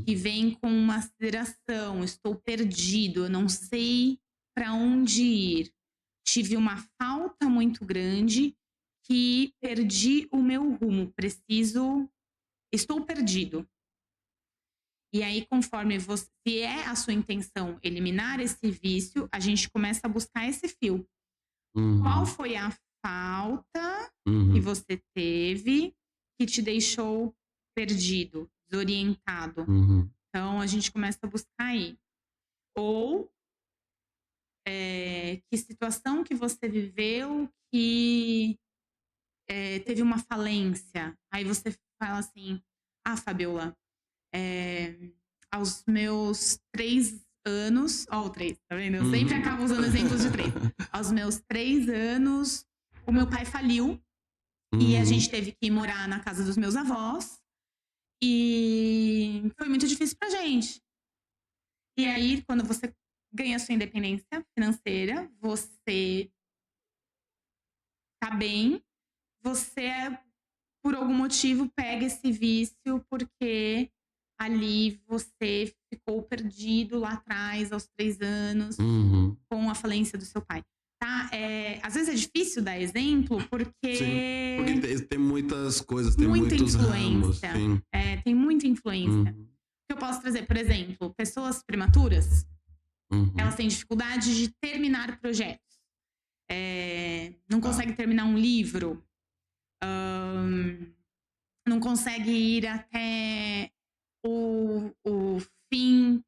Que vem com uma aceleração, estou perdido, eu não sei para onde ir. tive uma falta muito grande que perdi o meu rumo. Estou perdido. E aí, conforme se é a sua intenção eliminar esse vício, a gente começa a buscar esse fio. Qual foi a falta que você teve que te deixou perdido, desorientado? Então, a gente começa a buscar aí. Ou que situação que você viveu que teve uma falência. Aí você fala assim, Fabiola, aos meus 3 anos, ó, o 3, tá vendo? Eu sempre acabo usando exemplos de 3. Aos meus 3 anos, o meu pai faliu e a gente teve que morar na casa dos meus avós e foi muito difícil pra gente. E aí, quando você ganha sua independência financeira, você tá bem, você, por algum motivo, pega esse vício porque ali você ficou perdido lá atrás, aos 3 anos, com a falência do seu pai. Tá? Às vezes é difícil dar exemplo porque... Sim, porque tem muitas coisas, tem muitos ramos. Sim. Tem muita influência. Eu posso trazer, por exemplo, pessoas prematuras, elas têm dificuldade de terminar projetos. Não consegue terminar um livro, não consegue ir até o fim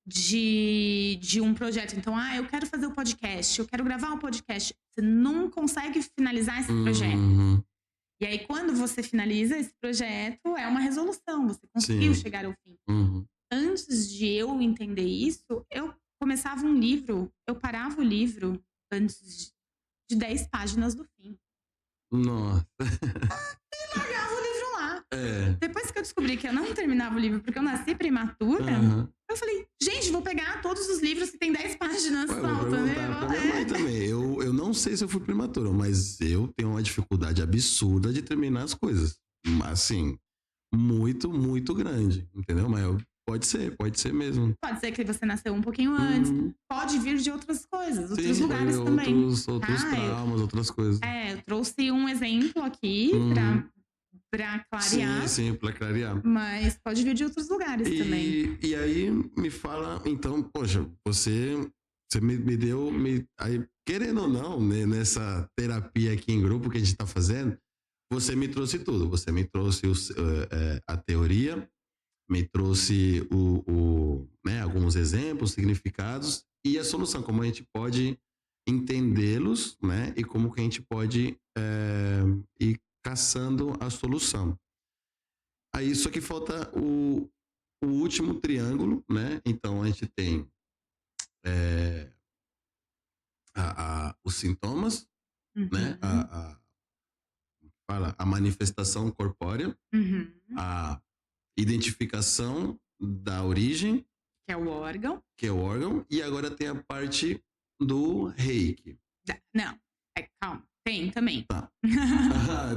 de um projeto. Então, eu quero fazer o podcast, eu quero gravar um podcast. Você não consegue finalizar esse projeto. E aí, quando você finaliza esse projeto, é uma resolução, você conseguiu chegar ao fim. Antes de eu entender isso, eu começava um livro, eu parava o livro antes de 10 páginas do fim. Nossa. E largava o livro lá. Depois que eu descobri que eu não terminava o livro porque eu nasci prematura, eu falei, gente, vou pegar todos os livros que tem 10 páginas. Vou perguntar pra minha mãe também. Eu não sei se eu fui prematura, mas eu tenho uma dificuldade absurda de terminar as coisas. Assim, muito, muito grande, entendeu? Mas pode ser mesmo. Pode ser que você nasceu um pouquinho antes. Pode vir de outras coisas, outros lugares também. Outros traumas, outras coisas. Eu trouxe um exemplo aqui pra clarear. Sim, pra clarear. Mas pode vir de outros lugares também. E aí, me fala, então, poxa, você me deu... aí, querendo ou não, né, nessa terapia aqui em grupo que a gente tá fazendo, você me trouxe tudo. Você me trouxe a teoria, me trouxe né, alguns exemplos, significados e a solução, como a gente pode entendê-los, né, e como que a gente pode ir caçando a solução. Aí só que falta o último triângulo, né? Então a gente tem os sintomas, né? A manifestação corpórea, a identificação da origem, que é o órgão. E agora tem a parte do reiki. Não, calma, tem também.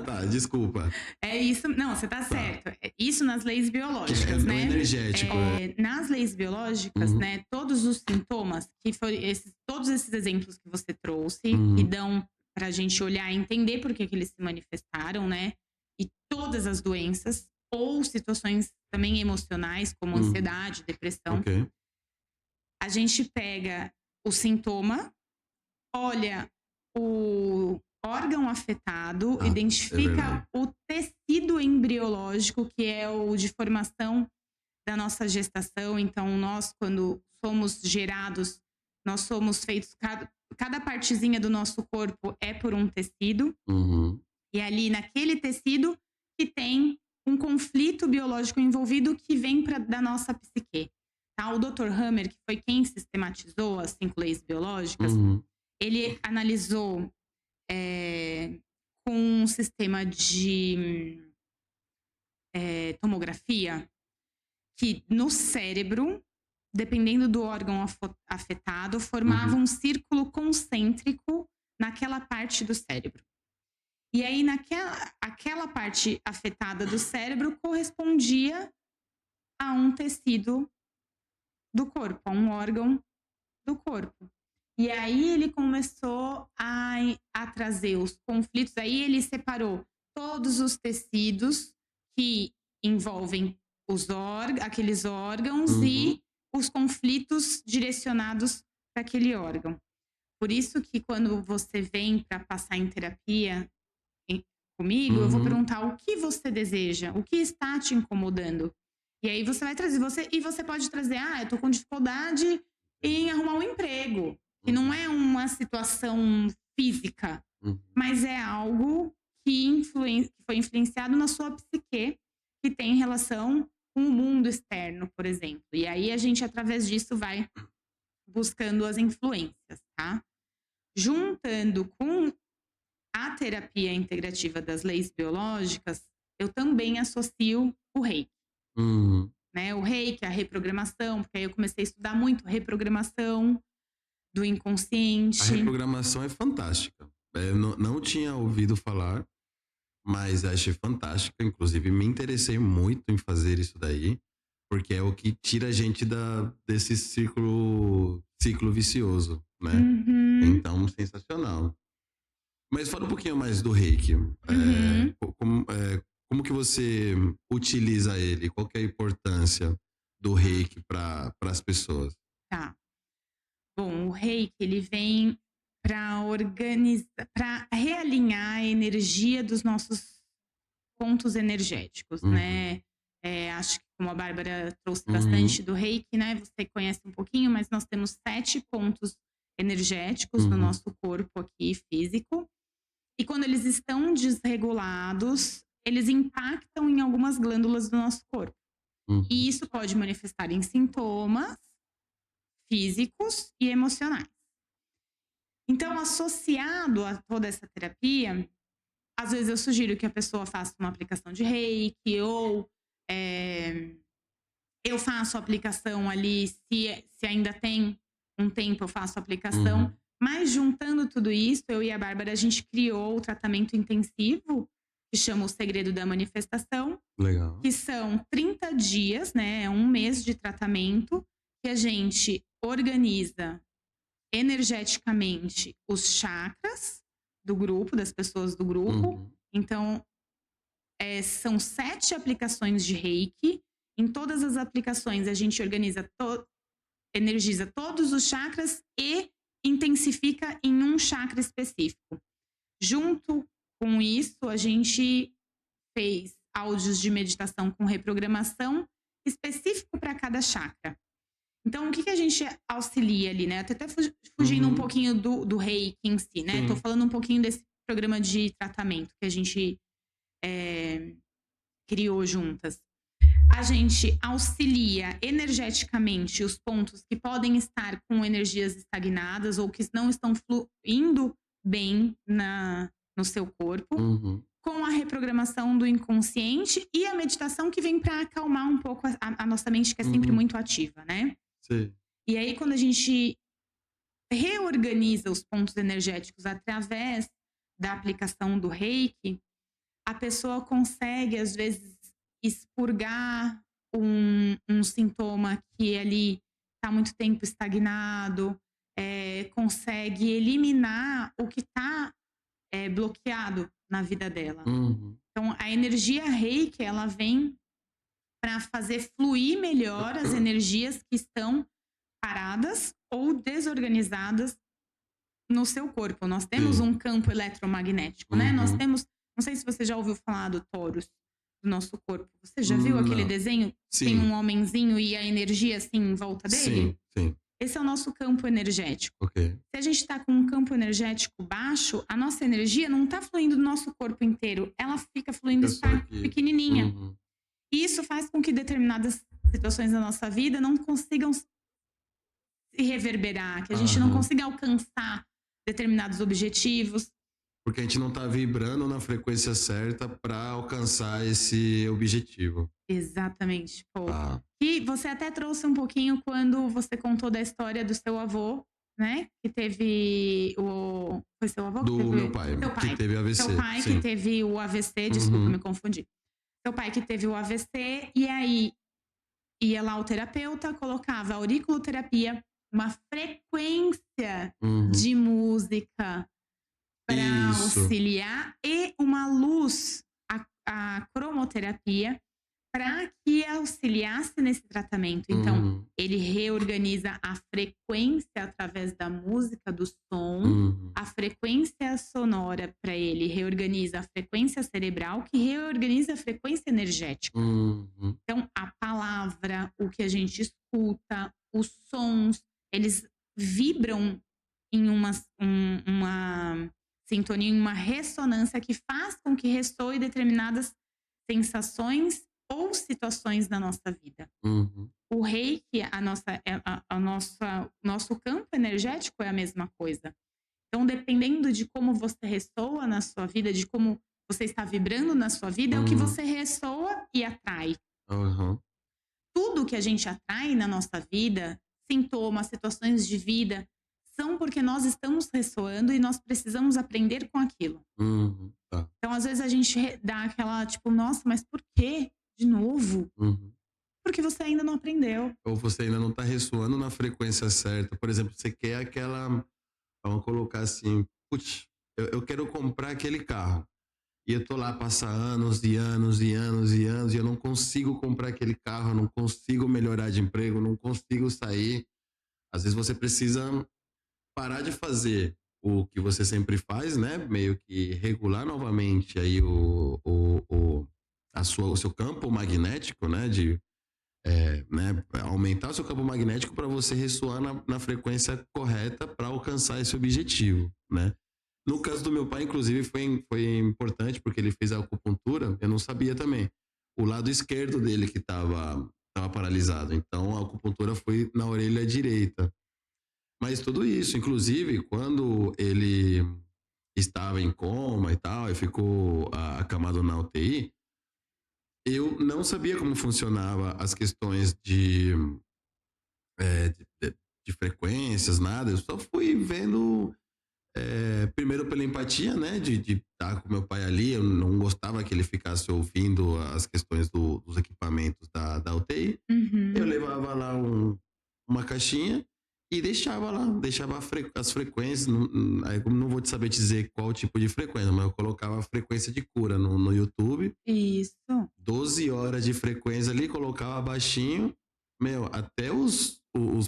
Tá, desculpa. É isso, não, você tá certo. Isso nas leis biológicas, né? Energético. Nas leis biológicas, né, todos os sintomas, que foram todos esses exemplos que você trouxe, que dão pra gente olhar e entender por que eles se manifestaram, né? E todas as doenças, ou situações também emocionais, como ansiedade, depressão. A gente pega o sintoma, olha o órgão afetado, identifica o tecido embriológico, que é o de formação da nossa gestação. Então, nós, quando somos gerados, nós somos feitos... Cada partezinha do nosso corpo é por um tecido. E ali, naquele tecido, que tem um conflito biológico envolvido que vem da nossa psique. Tá? O Dr. Hammer, que foi quem sistematizou as 5 leis biológicas, ele analisou com um sistema de tomografia que no cérebro, dependendo do órgão afetado, formava um círculo concêntrico naquela parte do cérebro. E aí, aquela parte afetada do cérebro correspondia a um tecido do corpo, a um órgão do corpo. E aí ele começou a trazer os conflitos. Aí ele separou todos os tecidos que envolvem aqueles órgãos e os conflitos direcionados para aquele órgão. Por isso que quando você vem para passar em terapia comigo, eu vou perguntar o que você deseja, o que está te incomodando. E aí você vai trazer, você pode trazer, eu tô com dificuldade em arrumar um emprego, que não é uma situação física, mas é algo que foi influenciado na sua psique, que tem relação com o mundo externo, por exemplo. E aí a gente, através disso, vai buscando as influências, tá? Juntando com a terapia integrativa das leis biológicas, eu também associo o Reiki. Né? O Reiki, a reprogramação, porque aí eu comecei a estudar muito reprogramação do inconsciente. A reprogramação é fantástica. Eu não tinha ouvido falar, mas achei fantástica. Inclusive, me interessei muito em fazer isso daí, porque é o que tira a gente desse ciclo vicioso, né? Então, sensacional. Mas fala um pouquinho mais do Reiki. Como que você utiliza ele? Qual que é a importância do Reiki para as pessoas? Tá. Bom, o Reiki, ele vem para realinhar a energia dos nossos pontos energéticos, né? Acho que como a Bárbara trouxe bastante do Reiki, né? Você conhece um pouquinho, mas nós temos 7 pontos energéticos no nosso corpo aqui, físico. E quando eles estão desregulados, eles impactam em algumas glândulas do nosso corpo. E isso pode manifestar em sintomas físicos e emocionais. Então, associado a toda essa terapia, às vezes eu sugiro que a pessoa faça uma aplicação de Reiki, ou eu faço a aplicação ali, se ainda tem um tempo eu faço a aplicação. Mas juntando tudo isso, eu e a Bárbara, a gente criou o tratamento intensivo, que chama o Segredo da Manifestação. Legal. Que são 30 dias, né? É um mês de tratamento, que a gente organiza energeticamente os chakras do grupo, das pessoas do grupo. Então, são 7 aplicações de Reiki. Em todas as aplicações, a gente energiza todos os chakras e intensifica em um chakra específico. Junto com isso, a gente fez áudios de meditação com reprogramação específico para cada chakra. Então, o que a gente auxilia ali, né? Eu tô até fugindo um pouquinho do Reiki em si, né? Tô falando um pouquinho desse programa de tratamento que a gente criou juntas. A gente auxilia energeticamente os pontos que podem estar com energias estagnadas ou que não estão fluindo bem no seu corpo, com a reprogramação do inconsciente e a meditação que vem para acalmar um pouco a nossa mente, que é sempre muito ativa, né? Sim. E aí, quando a gente reorganiza os pontos energéticos através da aplicação do Reiki, a pessoa consegue, às vezes, expurgar um sintoma que ali está muito tempo estagnado, consegue eliminar o que está bloqueado na vida dela. Então, a energia Reiki, ela vem para fazer fluir melhor as energias que estão paradas ou desorganizadas no seu corpo. Nós temos um campo eletromagnético, né? Nós temos, não sei se você já ouviu falar do torus do nosso corpo. Você já viu aquele desenho? Sim. Tem um homenzinho e a energia assim em volta dele? Sim. Esse é o nosso campo energético. Okay. Se a gente está com um campo energético baixo, a nossa energia não está fluindo do nosso corpo inteiro. Ela fica fluindo, está pequenininha. E isso faz com que determinadas situações da nossa vida não consigam se reverberar, que a gente não consiga alcançar determinados objetivos. Porque a gente não está vibrando na frequência certa para alcançar esse objetivo. Exatamente. E você até trouxe um pouquinho quando você contou da história do seu avô, né? Que teve Foi seu avô? Meu pai, que teve AVC. Seu pai que teve o AVC, desculpa, me confundi. Seu pai que teve o AVC, e aí ia lá o terapeuta, colocava auriculoterapia uma frequência de música para auxiliar e uma luz, a cromoterapia, para que auxiliasse nesse tratamento. Então, ele reorganiza a frequência através da música, do som, a frequência sonora para ele, reorganiza a frequência cerebral, que reorganiza a frequência energética. Então, a palavra, o que a gente escuta, os sons, eles vibram em uma sintonia, em uma ressonância que faz com que ressoe determinadas sensações ou situações da nossa vida. O Reiki, nosso campo energético é a mesma coisa. Então, dependendo de como você ressoa na sua vida, de como você está vibrando na sua vida, é o que você ressoa e atrai. Tudo que a gente atrai na nossa vida, sintomas, situações de vida, são porque nós estamos ressoando e nós precisamos aprender com aquilo. Então, às vezes a gente dá aquela, tipo, nossa, mas por quê? De novo? Porque você ainda não aprendeu. Ou você ainda não está ressoando na frequência certa. Por exemplo, você quer aquela... Vamos colocar assim, putz, eu quero comprar aquele carro. E eu tô lá, passa anos e anos e anos e anos, e eu não consigo comprar aquele carro, eu não consigo melhorar de emprego, não consigo sair. Às vezes você precisa parar de fazer o que você sempre faz, né? Meio que regular novamente aí o seu campo magnético, né? Né? Aumentar o seu campo magnético para você ressoar na frequência correta para alcançar esse objetivo, né? No caso do meu pai, inclusive, foi importante porque ele fez a acupuntura, eu não sabia também. O lado esquerdo dele que estava paralisado, então a acupuntura foi na orelha direita. Mas tudo isso, inclusive, quando ele estava em coma e tal, e ficou acamado na UTI, eu não sabia como funcionava as questões de frequências, nada. Eu só fui vendo, primeiro pela empatia, né, de estar com meu pai ali. Eu não gostava que ele ficasse ouvindo as questões dos equipamentos da UTI. Eu levava lá uma caixinha e deixava lá, as frequências, não vou te saber dizer qual tipo de frequência, mas eu colocava a frequência de cura no YouTube. Isso. 12 horas de frequência ali, colocava baixinho. Meu, até os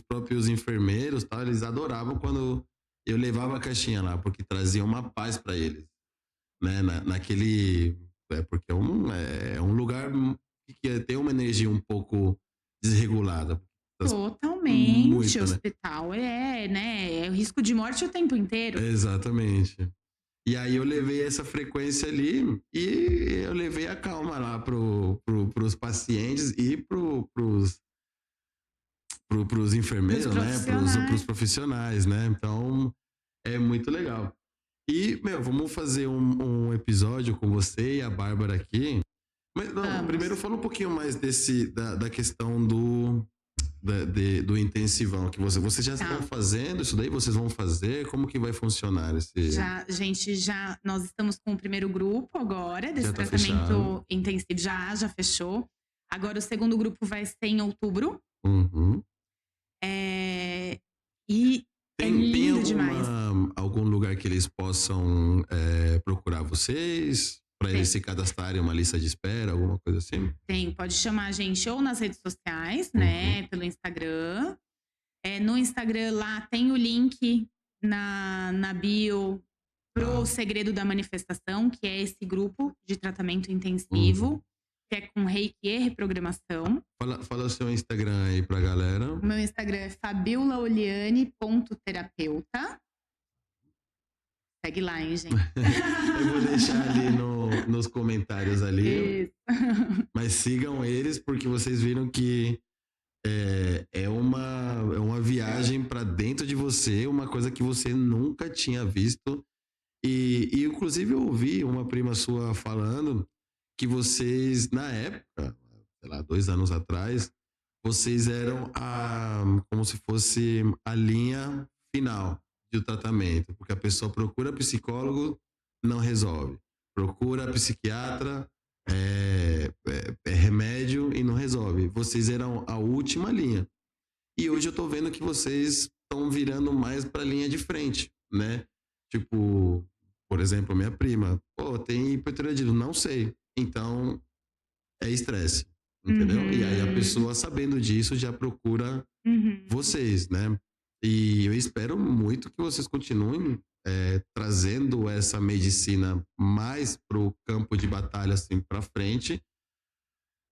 próprios enfermeiros, tá, eles adoravam quando eu levava a caixinha lá, porque trazia uma paz para eles, né, naquele... porque é um lugar que tem uma energia um pouco desregulada. Totalmente. Muito, o hospital né? É o risco de morte o tempo inteiro. Exatamente. E aí eu levei essa frequência ali e eu levei a calma lá pros pacientes e pros enfermeiros, né? Pros profissionais, né? Então, é muito legal. E, vamos fazer um episódio com você e a Bárbara aqui. Mas não, primeiro fala um pouquinho mais da questão do intensivão que vocês já estão fazendo isso daí, vocês vão fazer, como que vai funcionar esse... Nós estamos com o primeiro grupo agora, desse tratamento intensivo, já fechou. Agora o segundo grupo vai ser em outubro. E é lindo demais. Algum lugar que eles possam procurar vocês? Para eles se cadastrarem uma lista de espera, alguma coisa assim? Tem, pode chamar a gente ou nas redes sociais, né? Pelo Instagram. No Instagram lá tem o link na bio pro Segredo da Manifestação, que é esse grupo de tratamento intensivo, que é com Reiki e reprogramação. Fala o seu Instagram aí pra galera. O meu Instagram é fabiolaoliane.terapeuta. Segue lá, hein, gente? Eu vou deixar ali nos comentários ali. Isso. Mas sigam eles, porque vocês viram que é uma viagem para dentro de você, uma coisa que você nunca tinha visto. E inclusive eu ouvi uma prima sua falando que vocês, na época, sei lá, 2 anos atrás, vocês eram como se fosse a linha final do tratamento, porque a pessoa procura psicólogo, não resolve. Procura psiquiatra, remédio e não resolve. Vocês eram a última linha. E hoje eu tô vendo que vocês estão virando mais para a linha de frente, né? Tipo, por exemplo, minha prima, tem hipotireoidismo? Não sei. Então, é estresse, entendeu? E aí a pessoa, sabendo disso, já procura vocês, né? E eu espero muito que vocês continuem trazendo essa medicina mais pro campo de batalha, assim, para frente,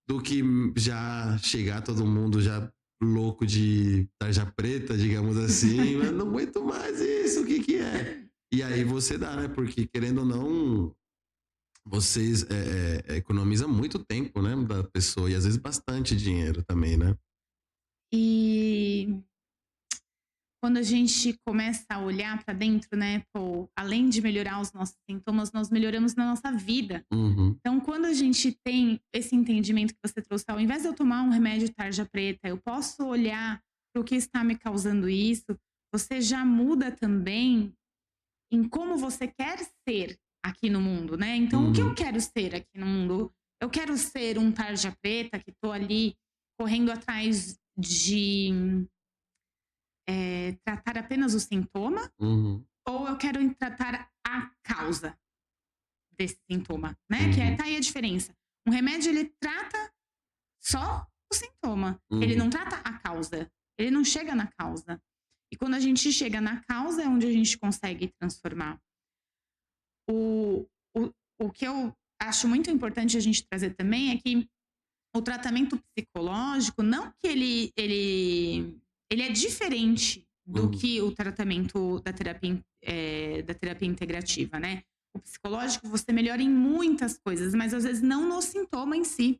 do que já chegar todo mundo já louco de tarja preta, digamos assim, mas não aguento mais isso, o que é? E aí você dá, né? Porque, querendo ou não, vocês economizam muito tempo, né, da pessoa, e às vezes bastante dinheiro também, né? E quando a gente começa a olhar para dentro, né, pô, além de melhorar os nossos sintomas, nós melhoramos na nossa vida. Então, quando a gente tem esse entendimento que você trouxe, ao invés de eu tomar um remédio tarja preta, eu posso olhar para o que está me causando isso, você já muda também em como você quer ser aqui no mundo, né? Então, o que eu quero ser aqui no mundo? Eu quero ser um tarja preta que tô ali correndo atrás de tratar apenas o sintoma? Ou eu quero tratar a causa desse sintoma, né? Que tá aí a diferença. Um remédio, ele trata só o sintoma. Ele não trata a causa. Ele não chega na causa. E quando a gente chega na causa, é onde a gente consegue transformar. O que eu acho muito importante a gente trazer também é que o tratamento psicológico, não que ele é diferente do que o tratamento da terapia integrativa, né? O psicológico, você melhora em muitas coisas, mas às vezes não no sintoma em si.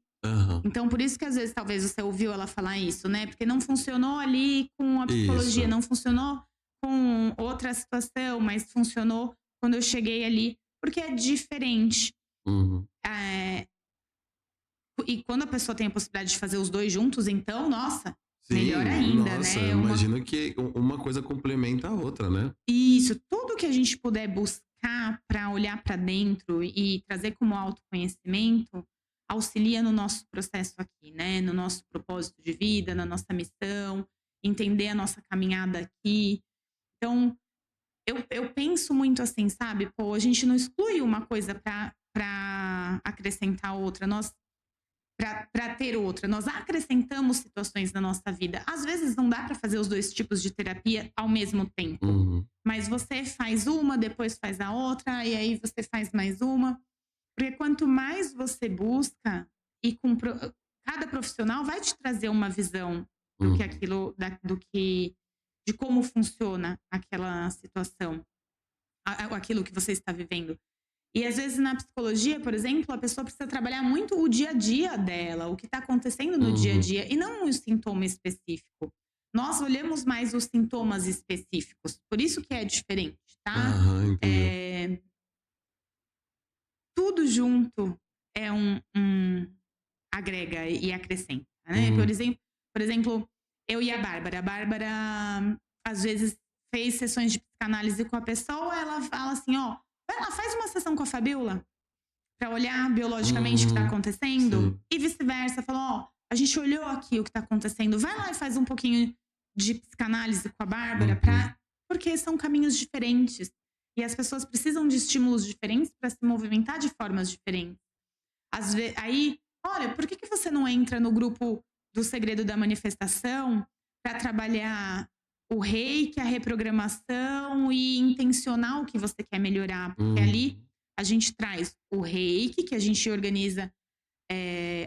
Então, por isso que às vezes, talvez você ouviu ela falar isso, né? Porque não funcionou ali com a psicologia, não funcionou com outra situação, mas funcionou quando eu cheguei ali, porque é diferente. E quando a pessoa tem a possibilidade de fazer os dois juntos, então, nossa, sim, melhor ainda, nossa, né? Eu imagino que uma coisa complementa a outra, né? Isso, tudo que a gente puder buscar para olhar para dentro e trazer como autoconhecimento auxilia no nosso processo aqui, né? No nosso propósito de vida, na nossa missão, entender a nossa caminhada aqui. Então, eu penso muito assim, sabe? Pô, a gente não exclui uma coisa para acrescentar outra. Para ter outra, nós acrescentamos situações na nossa vida. Às vezes não dá para fazer os dois tipos de terapia ao mesmo tempo, mas você faz uma, depois faz a outra, e aí você faz mais uma, porque quanto mais você busca, e cada profissional vai te trazer uma visão do que aquilo, de como funciona aquela situação, aquilo que você está vivendo. E às vezes na psicologia, por exemplo, a pessoa precisa trabalhar muito o dia a dia dela, o que está acontecendo no dia a dia, e não um sintoma específico. Nós olhamos mais os sintomas específicos, por isso que é diferente, tá? Tudo junto é agrega e acrescenta, né? Por exemplo, eu e a Bárbara. A Bárbara, às vezes, fez sessões de psicanálise com a pessoa, ela fala assim, ó, vai lá, faz uma sessão com a Fabiola para olhar biologicamente o que está acontecendo. E vice-versa, falou, ó, a gente olhou aqui o que está acontecendo, vai lá e faz um pouquinho de psicanálise com a Bárbara, porque são caminhos diferentes. E as pessoas precisam de estímulos diferentes para se movimentar de formas diferentes. Aí, olha, por que você não entra no grupo do Segredo da Manifestação para trabalhar o reiki, a reprogramação e intencionar o que você quer melhorar? Porque ali a gente traz o reiki, que a gente organiza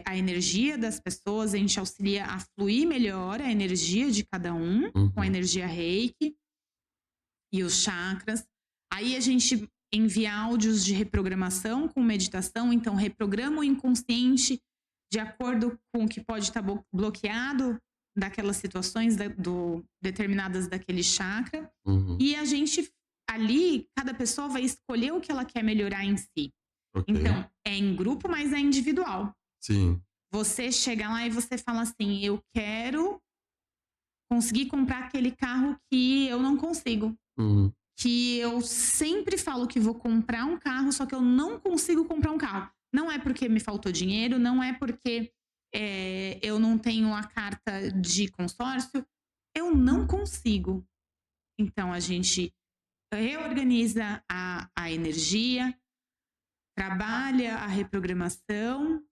a energia das pessoas, a gente auxilia a fluir melhor a energia de cada um, com a energia reiki e os chakras. Aí a gente envia áudios de reprogramação com meditação, então reprograma o inconsciente de acordo com o que pode estar bloqueado daquelas situações determinadas daquele chakra. E a gente, ali, cada pessoa vai escolher o que ela quer melhorar em si. Então, é em grupo, mas é individual. Sim. Você chega lá e você fala assim, eu quero conseguir comprar aquele carro que eu não consigo. Que eu sempre falo que vou comprar um carro, só que eu não consigo comprar um carro. Não é porque me faltou dinheiro, não é porque eu não tenho a carta de consórcio. Eu não consigo. Então, a gente reorganiza a energia, trabalha a reprogramação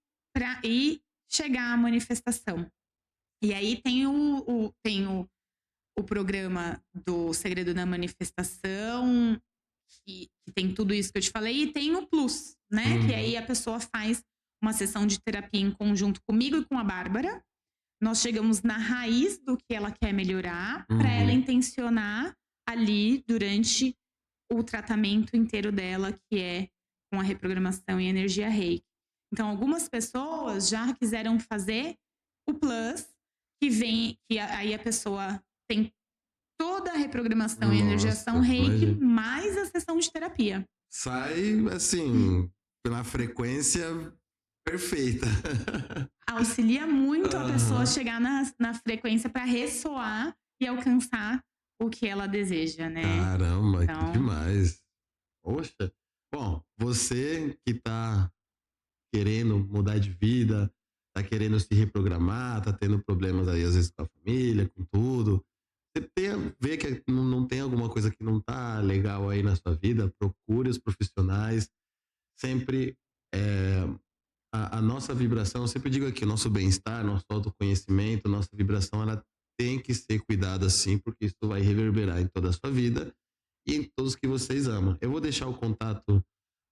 e chegar à manifestação. E aí tem o programa do Segredo da Manifestação, que tem tudo isso que eu te falei, e tem o Plus, né? Que aí a pessoa faz uma sessão de terapia em conjunto comigo e com a Bárbara. Nós chegamos na raiz do que ela quer melhorar, para ela intencionar ali durante o tratamento inteiro dela, que é com a reprogramação e energia Reiki. Então, algumas pessoas já quiseram fazer o Plus, que aí a pessoa tem toda a reprogramação e energiação Reiki, mais a sessão de terapia. Sai, assim, pela frequência perfeita. Auxilia muito a pessoa chegar na frequência para ressoar e alcançar o que ela deseja, né? Caramba, então... que demais. Poxa. Bom, você que tá querendo mudar de vida, tá querendo se reprogramar, tá tendo problemas aí às vezes com a família, com tudo. Você vê que não tem alguma coisa que não tá legal aí na sua vida, procure os profissionais. Sempre a nossa vibração, eu sempre digo aqui, o nosso bem-estar, nosso autoconhecimento, nossa vibração, ela tem que ser cuidada assim, porque isso vai reverberar em toda a sua vida e em todos que vocês amam. Eu vou deixar o contato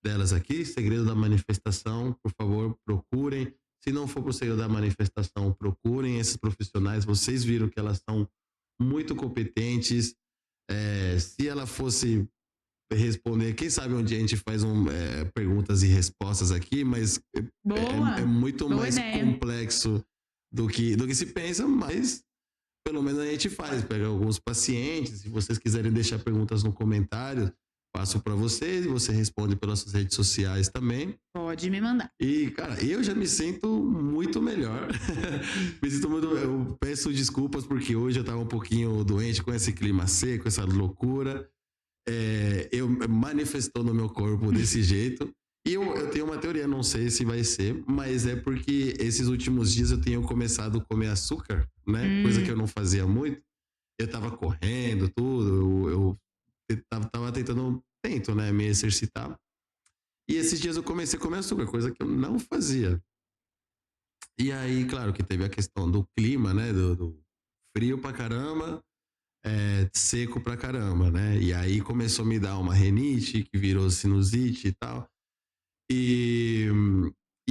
delas aqui, Segredo da Manifestação, por favor, procurem. Se não for pro Segredo da Manifestação, procurem esses profissionais. Vocês viram que elas são muito competentes. Se ela fosse responder, quem sabe um dia a gente faz perguntas e respostas aqui, mas é muito mais complexo do que se pensa, mas pelo menos a gente faz, pega alguns pacientes, se vocês quiserem deixar perguntas no comentário, passo para vocês e você responde pelas suas redes sociais também. Pode me mandar. E, cara, eu já me sinto muito melhor. Eu peço desculpas porque hoje eu tava um pouquinho doente com esse clima seco, essa loucura. Eu manifestou no meu corpo desse jeito. E eu tenho uma teoria, não sei se vai ser, mas é porque esses últimos dias eu tenho começado a comer açúcar, né? Coisa que eu não fazia muito. Eu tava correndo, tudo, eu tava tento, né, me exercitar. E esses dias eu comecei a comer açúcar, coisa que eu não fazia. E aí, claro que teve a questão do clima, né, do frio pra caramba, seco pra caramba, né? E aí começou a me dar uma rinite, que virou sinusite e tal. E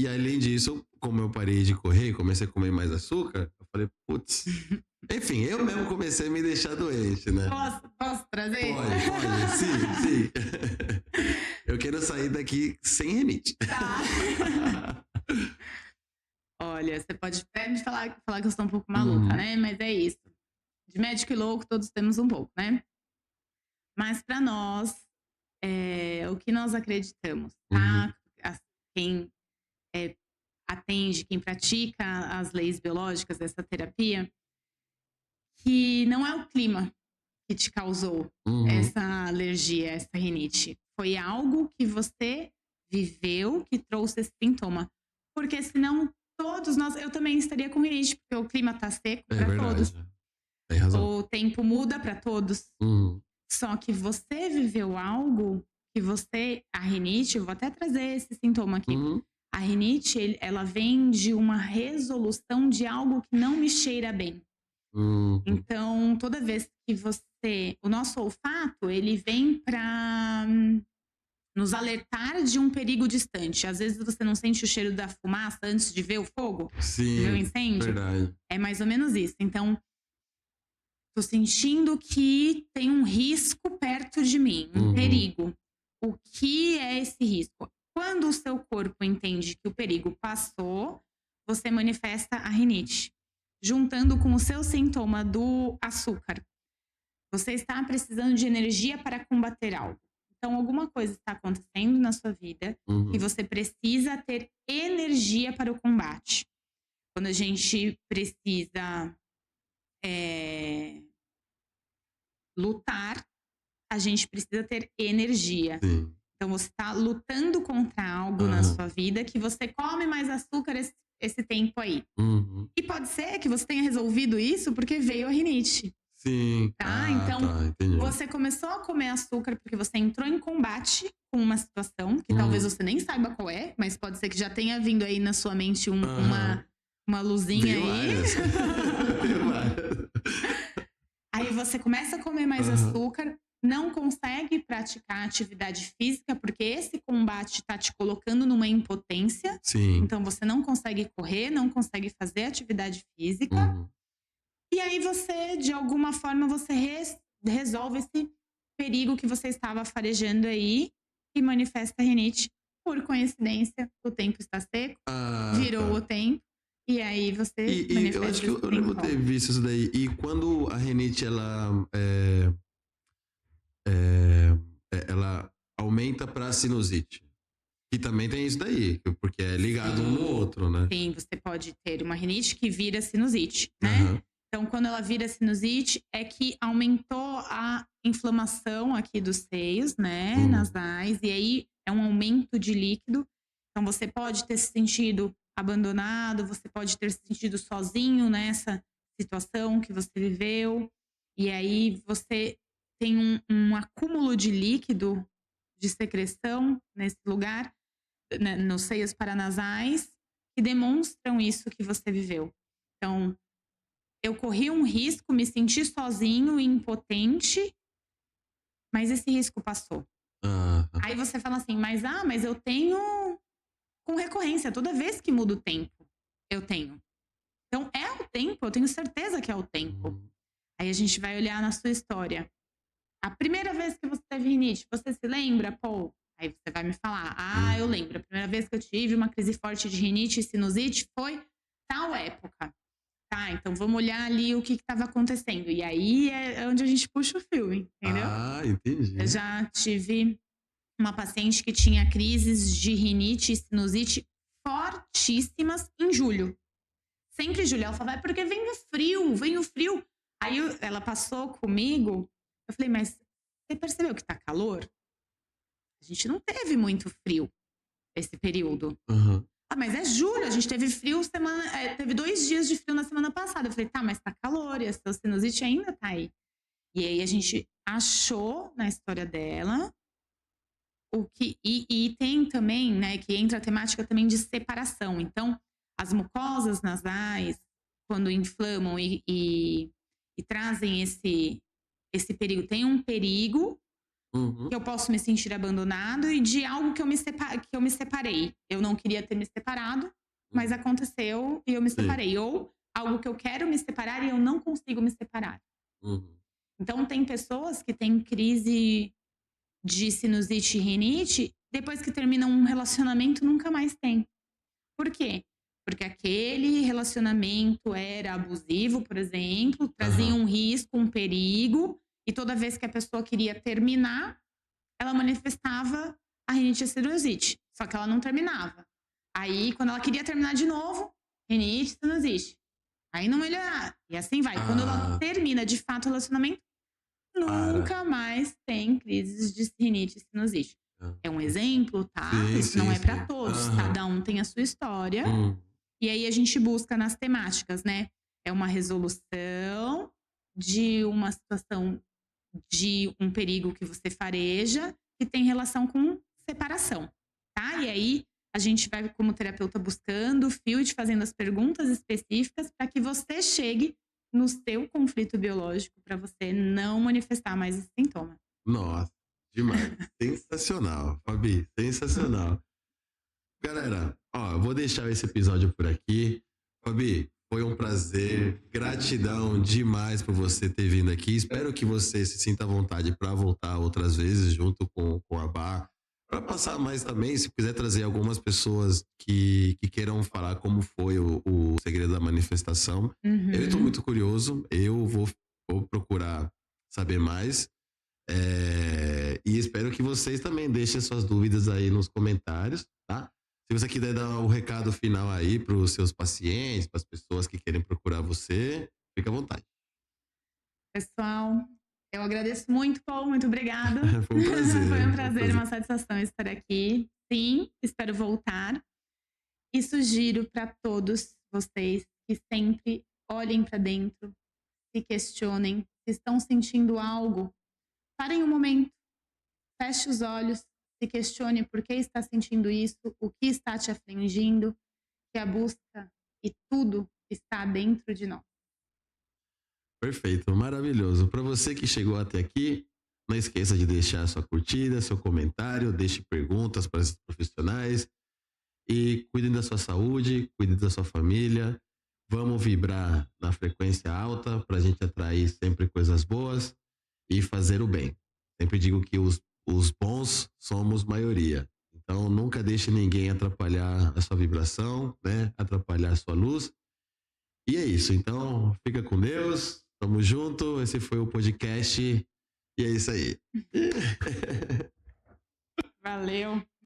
além disso, como eu parei de correr, comecei a comer mais açúcar, eu falei, putz... Enfim, eu mesmo comecei a me deixar doente, né? Posso trazer? Pode, sim. Eu quero sair daqui sem rinite. Tá. Olha, você pode até me falar que eu estou um pouco maluca, né? Mas é isso. De médico e louco, todos temos um pouco, né? Mas para nós, o que nós acreditamos, tá? Quem atende, quem pratica as leis biológicas dessa terapia, que não é o clima que te causou essa alergia, essa rinite. Foi algo que você viveu que trouxe esse sintoma. Porque senão todos nós... Eu também estaria com rinite, porque o clima tá seco para todos. Tem razão. O tempo muda para todos. Só que você viveu algo que a rinite... Eu vou até trazer esse sintoma aqui. A rinite, ela vem de uma resolução de algo que não me cheira bem. Então, toda vez que o nosso olfato, ele vem para nos alertar de um perigo distante. Às vezes você não sente o cheiro da fumaça antes de ver o fogo, sim, ver o incêndio. Verdade. É mais ou menos isso. Então, tô sentindo que tem um risco perto de mim, um perigo. O que é esse risco? Quando o seu corpo entende que o perigo passou, você manifesta a rinite. Juntando com o seu sintoma do açúcar. Você está precisando de energia para combater algo. Então, alguma coisa está acontecendo na sua vida e você precisa ter energia para o combate. Quando a gente precisa lutar, a gente precisa ter energia. Sim. Então, você está lutando contra algo na sua vida que você come mais açúcar esse tempo aí. E pode ser que você tenha resolvido isso porque veio a rinite. Sim. Tá? Então, entendi. você começou a comer açúcar porque você entrou em combate com uma situação que talvez você nem saiba qual é, mas pode ser que já tenha vindo aí na sua mente uma luzinha aí. Veio várias. Aí você começa a comer mais açúcar, não consegue praticar atividade física, porque esse combate tá te colocando numa impotência. Sim. Então você não consegue correr, não consegue fazer atividade física. E aí você, de alguma forma, você resolve esse perigo que você estava farejando aí e manifesta a rinite. Por coincidência, o tempo está seco, virou o tempo, e aí você manifesta. Eu acho que eu lembro ter visto isso daí. E quando a rinite, ela aumenta para sinusite. E também tem isso daí, porque é ligado um no outro, né? Sim, você pode ter uma rinite que vira sinusite, né? Então, quando ela vira sinusite, é que aumentou a inflamação aqui dos seios, né, nasais, e aí é um aumento de líquido. Então, você pode ter se sentido abandonado, você pode ter se sentido sozinho nessa situação que você viveu, e aí você tem um acúmulo de líquido, de secreção nesse lugar, né, nos seios paranasais, que demonstram isso que você viveu. Então, eu corri um risco, me senti sozinho e impotente, mas esse risco passou. Aí você fala assim, mas eu tenho com recorrência, toda vez que muda o tempo, eu tenho. Então, é o tempo, eu tenho certeza que é o tempo. Aí a gente vai olhar na sua história. A primeira vez que você teve rinite, você se lembra, Paul? Aí você vai me falar, eu lembro. A primeira vez que eu tive uma crise forte de rinite e sinusite foi tal época. Tá, então vamos olhar ali o que estava acontecendo. E aí é onde a gente puxa o filme, entendeu? Entendi. Eu já tive uma paciente que tinha crises de rinite e sinusite fortíssimas em julho. Sempre em julho. Ela falava, porque vem o frio. Aí ela passou comigo, eu falei, mas você percebeu que tá calor? A gente não teve muito frio esse período. Mas é julho, a gente teve frio teve 2 dias de frio na semana passada. Eu falei, tá, mas tá calor e a sua sinusite ainda tá aí. E aí a gente achou na história dela e tem também, né, que entra a temática também de separação. Então, as mucosas nasais, quando inflamam e trazem esse perigo, tem um perigo que eu posso me sentir abandonado e de algo que eu me separei. Eu não queria ter me separado, mas aconteceu e eu me separei. Ou algo que eu quero me separar e eu não consigo me separar. Então, tem pessoas que têm crise de sinusite e rinite, depois que terminam um relacionamento, nunca mais tem. Por quê? Porque aquele relacionamento era abusivo, por exemplo, trazia um risco, um perigo, e toda vez que a pessoa queria terminar, ela manifestava a rinite e a sinusite, só que ela não terminava. Aí, quando ela queria terminar de novo, rinite e sinusite. Aí não melhorava. E assim vai. Quando ela termina de fato o relacionamento, nunca mais tem crises de rinite e sinusite. É um exemplo, tá? Isso não é para todos. Cada um tem a sua história. E aí a gente busca nas temáticas, né? É uma resolução de uma situação de um perigo que você fareja que tem relação com separação, tá? E aí a gente vai, como terapeuta, buscando o fio de fazendo as perguntas específicas para que você chegue no seu conflito biológico para você não manifestar mais esse sintoma. Nossa, demais. Sensacional, Fabi, sensacional. Galera, eu vou deixar esse episódio por aqui. Fabi, foi um prazer, gratidão demais por você ter vindo aqui. Espero que você se sinta à vontade para voltar outras vezes junto com a Bar. Para passar mais também, se quiser trazer algumas pessoas que queiram falar como foi o segredo da manifestação. Eu estou muito curioso, eu vou procurar saber mais. E espero que vocês também deixem suas dúvidas aí nos comentários, tá? Se você quiser dar o recado final aí para os seus pacientes, para as pessoas que querem procurar você, fica à vontade. Pessoal, eu agradeço muito, Paul, muito obrigada. Foi um prazer. Foi um prazer, uma satisfação estar aqui. Sim, espero voltar. E sugiro para todos vocês que sempre olhem para dentro, se questionem, se estão sentindo algo, parem um momento, feche os olhos, se questione por que está sentindo isso, o que está te afligindo, que a busca e tudo está dentro de nós. Perfeito, maravilhoso. Para você que chegou até aqui, não esqueça de deixar sua curtida, seu comentário, deixe perguntas para os profissionais e cuidem da sua saúde, cuidem da sua família. Vamos vibrar na frequência alta para a gente atrair sempre coisas boas e fazer o bem. Sempre digo que os bons somos maioria. Então nunca deixe ninguém atrapalhar a sua vibração, né? Atrapalhar a sua luz. E é isso. Então fica com Deus. Tamo junto. Esse foi o podcast. E é isso aí. Valeu.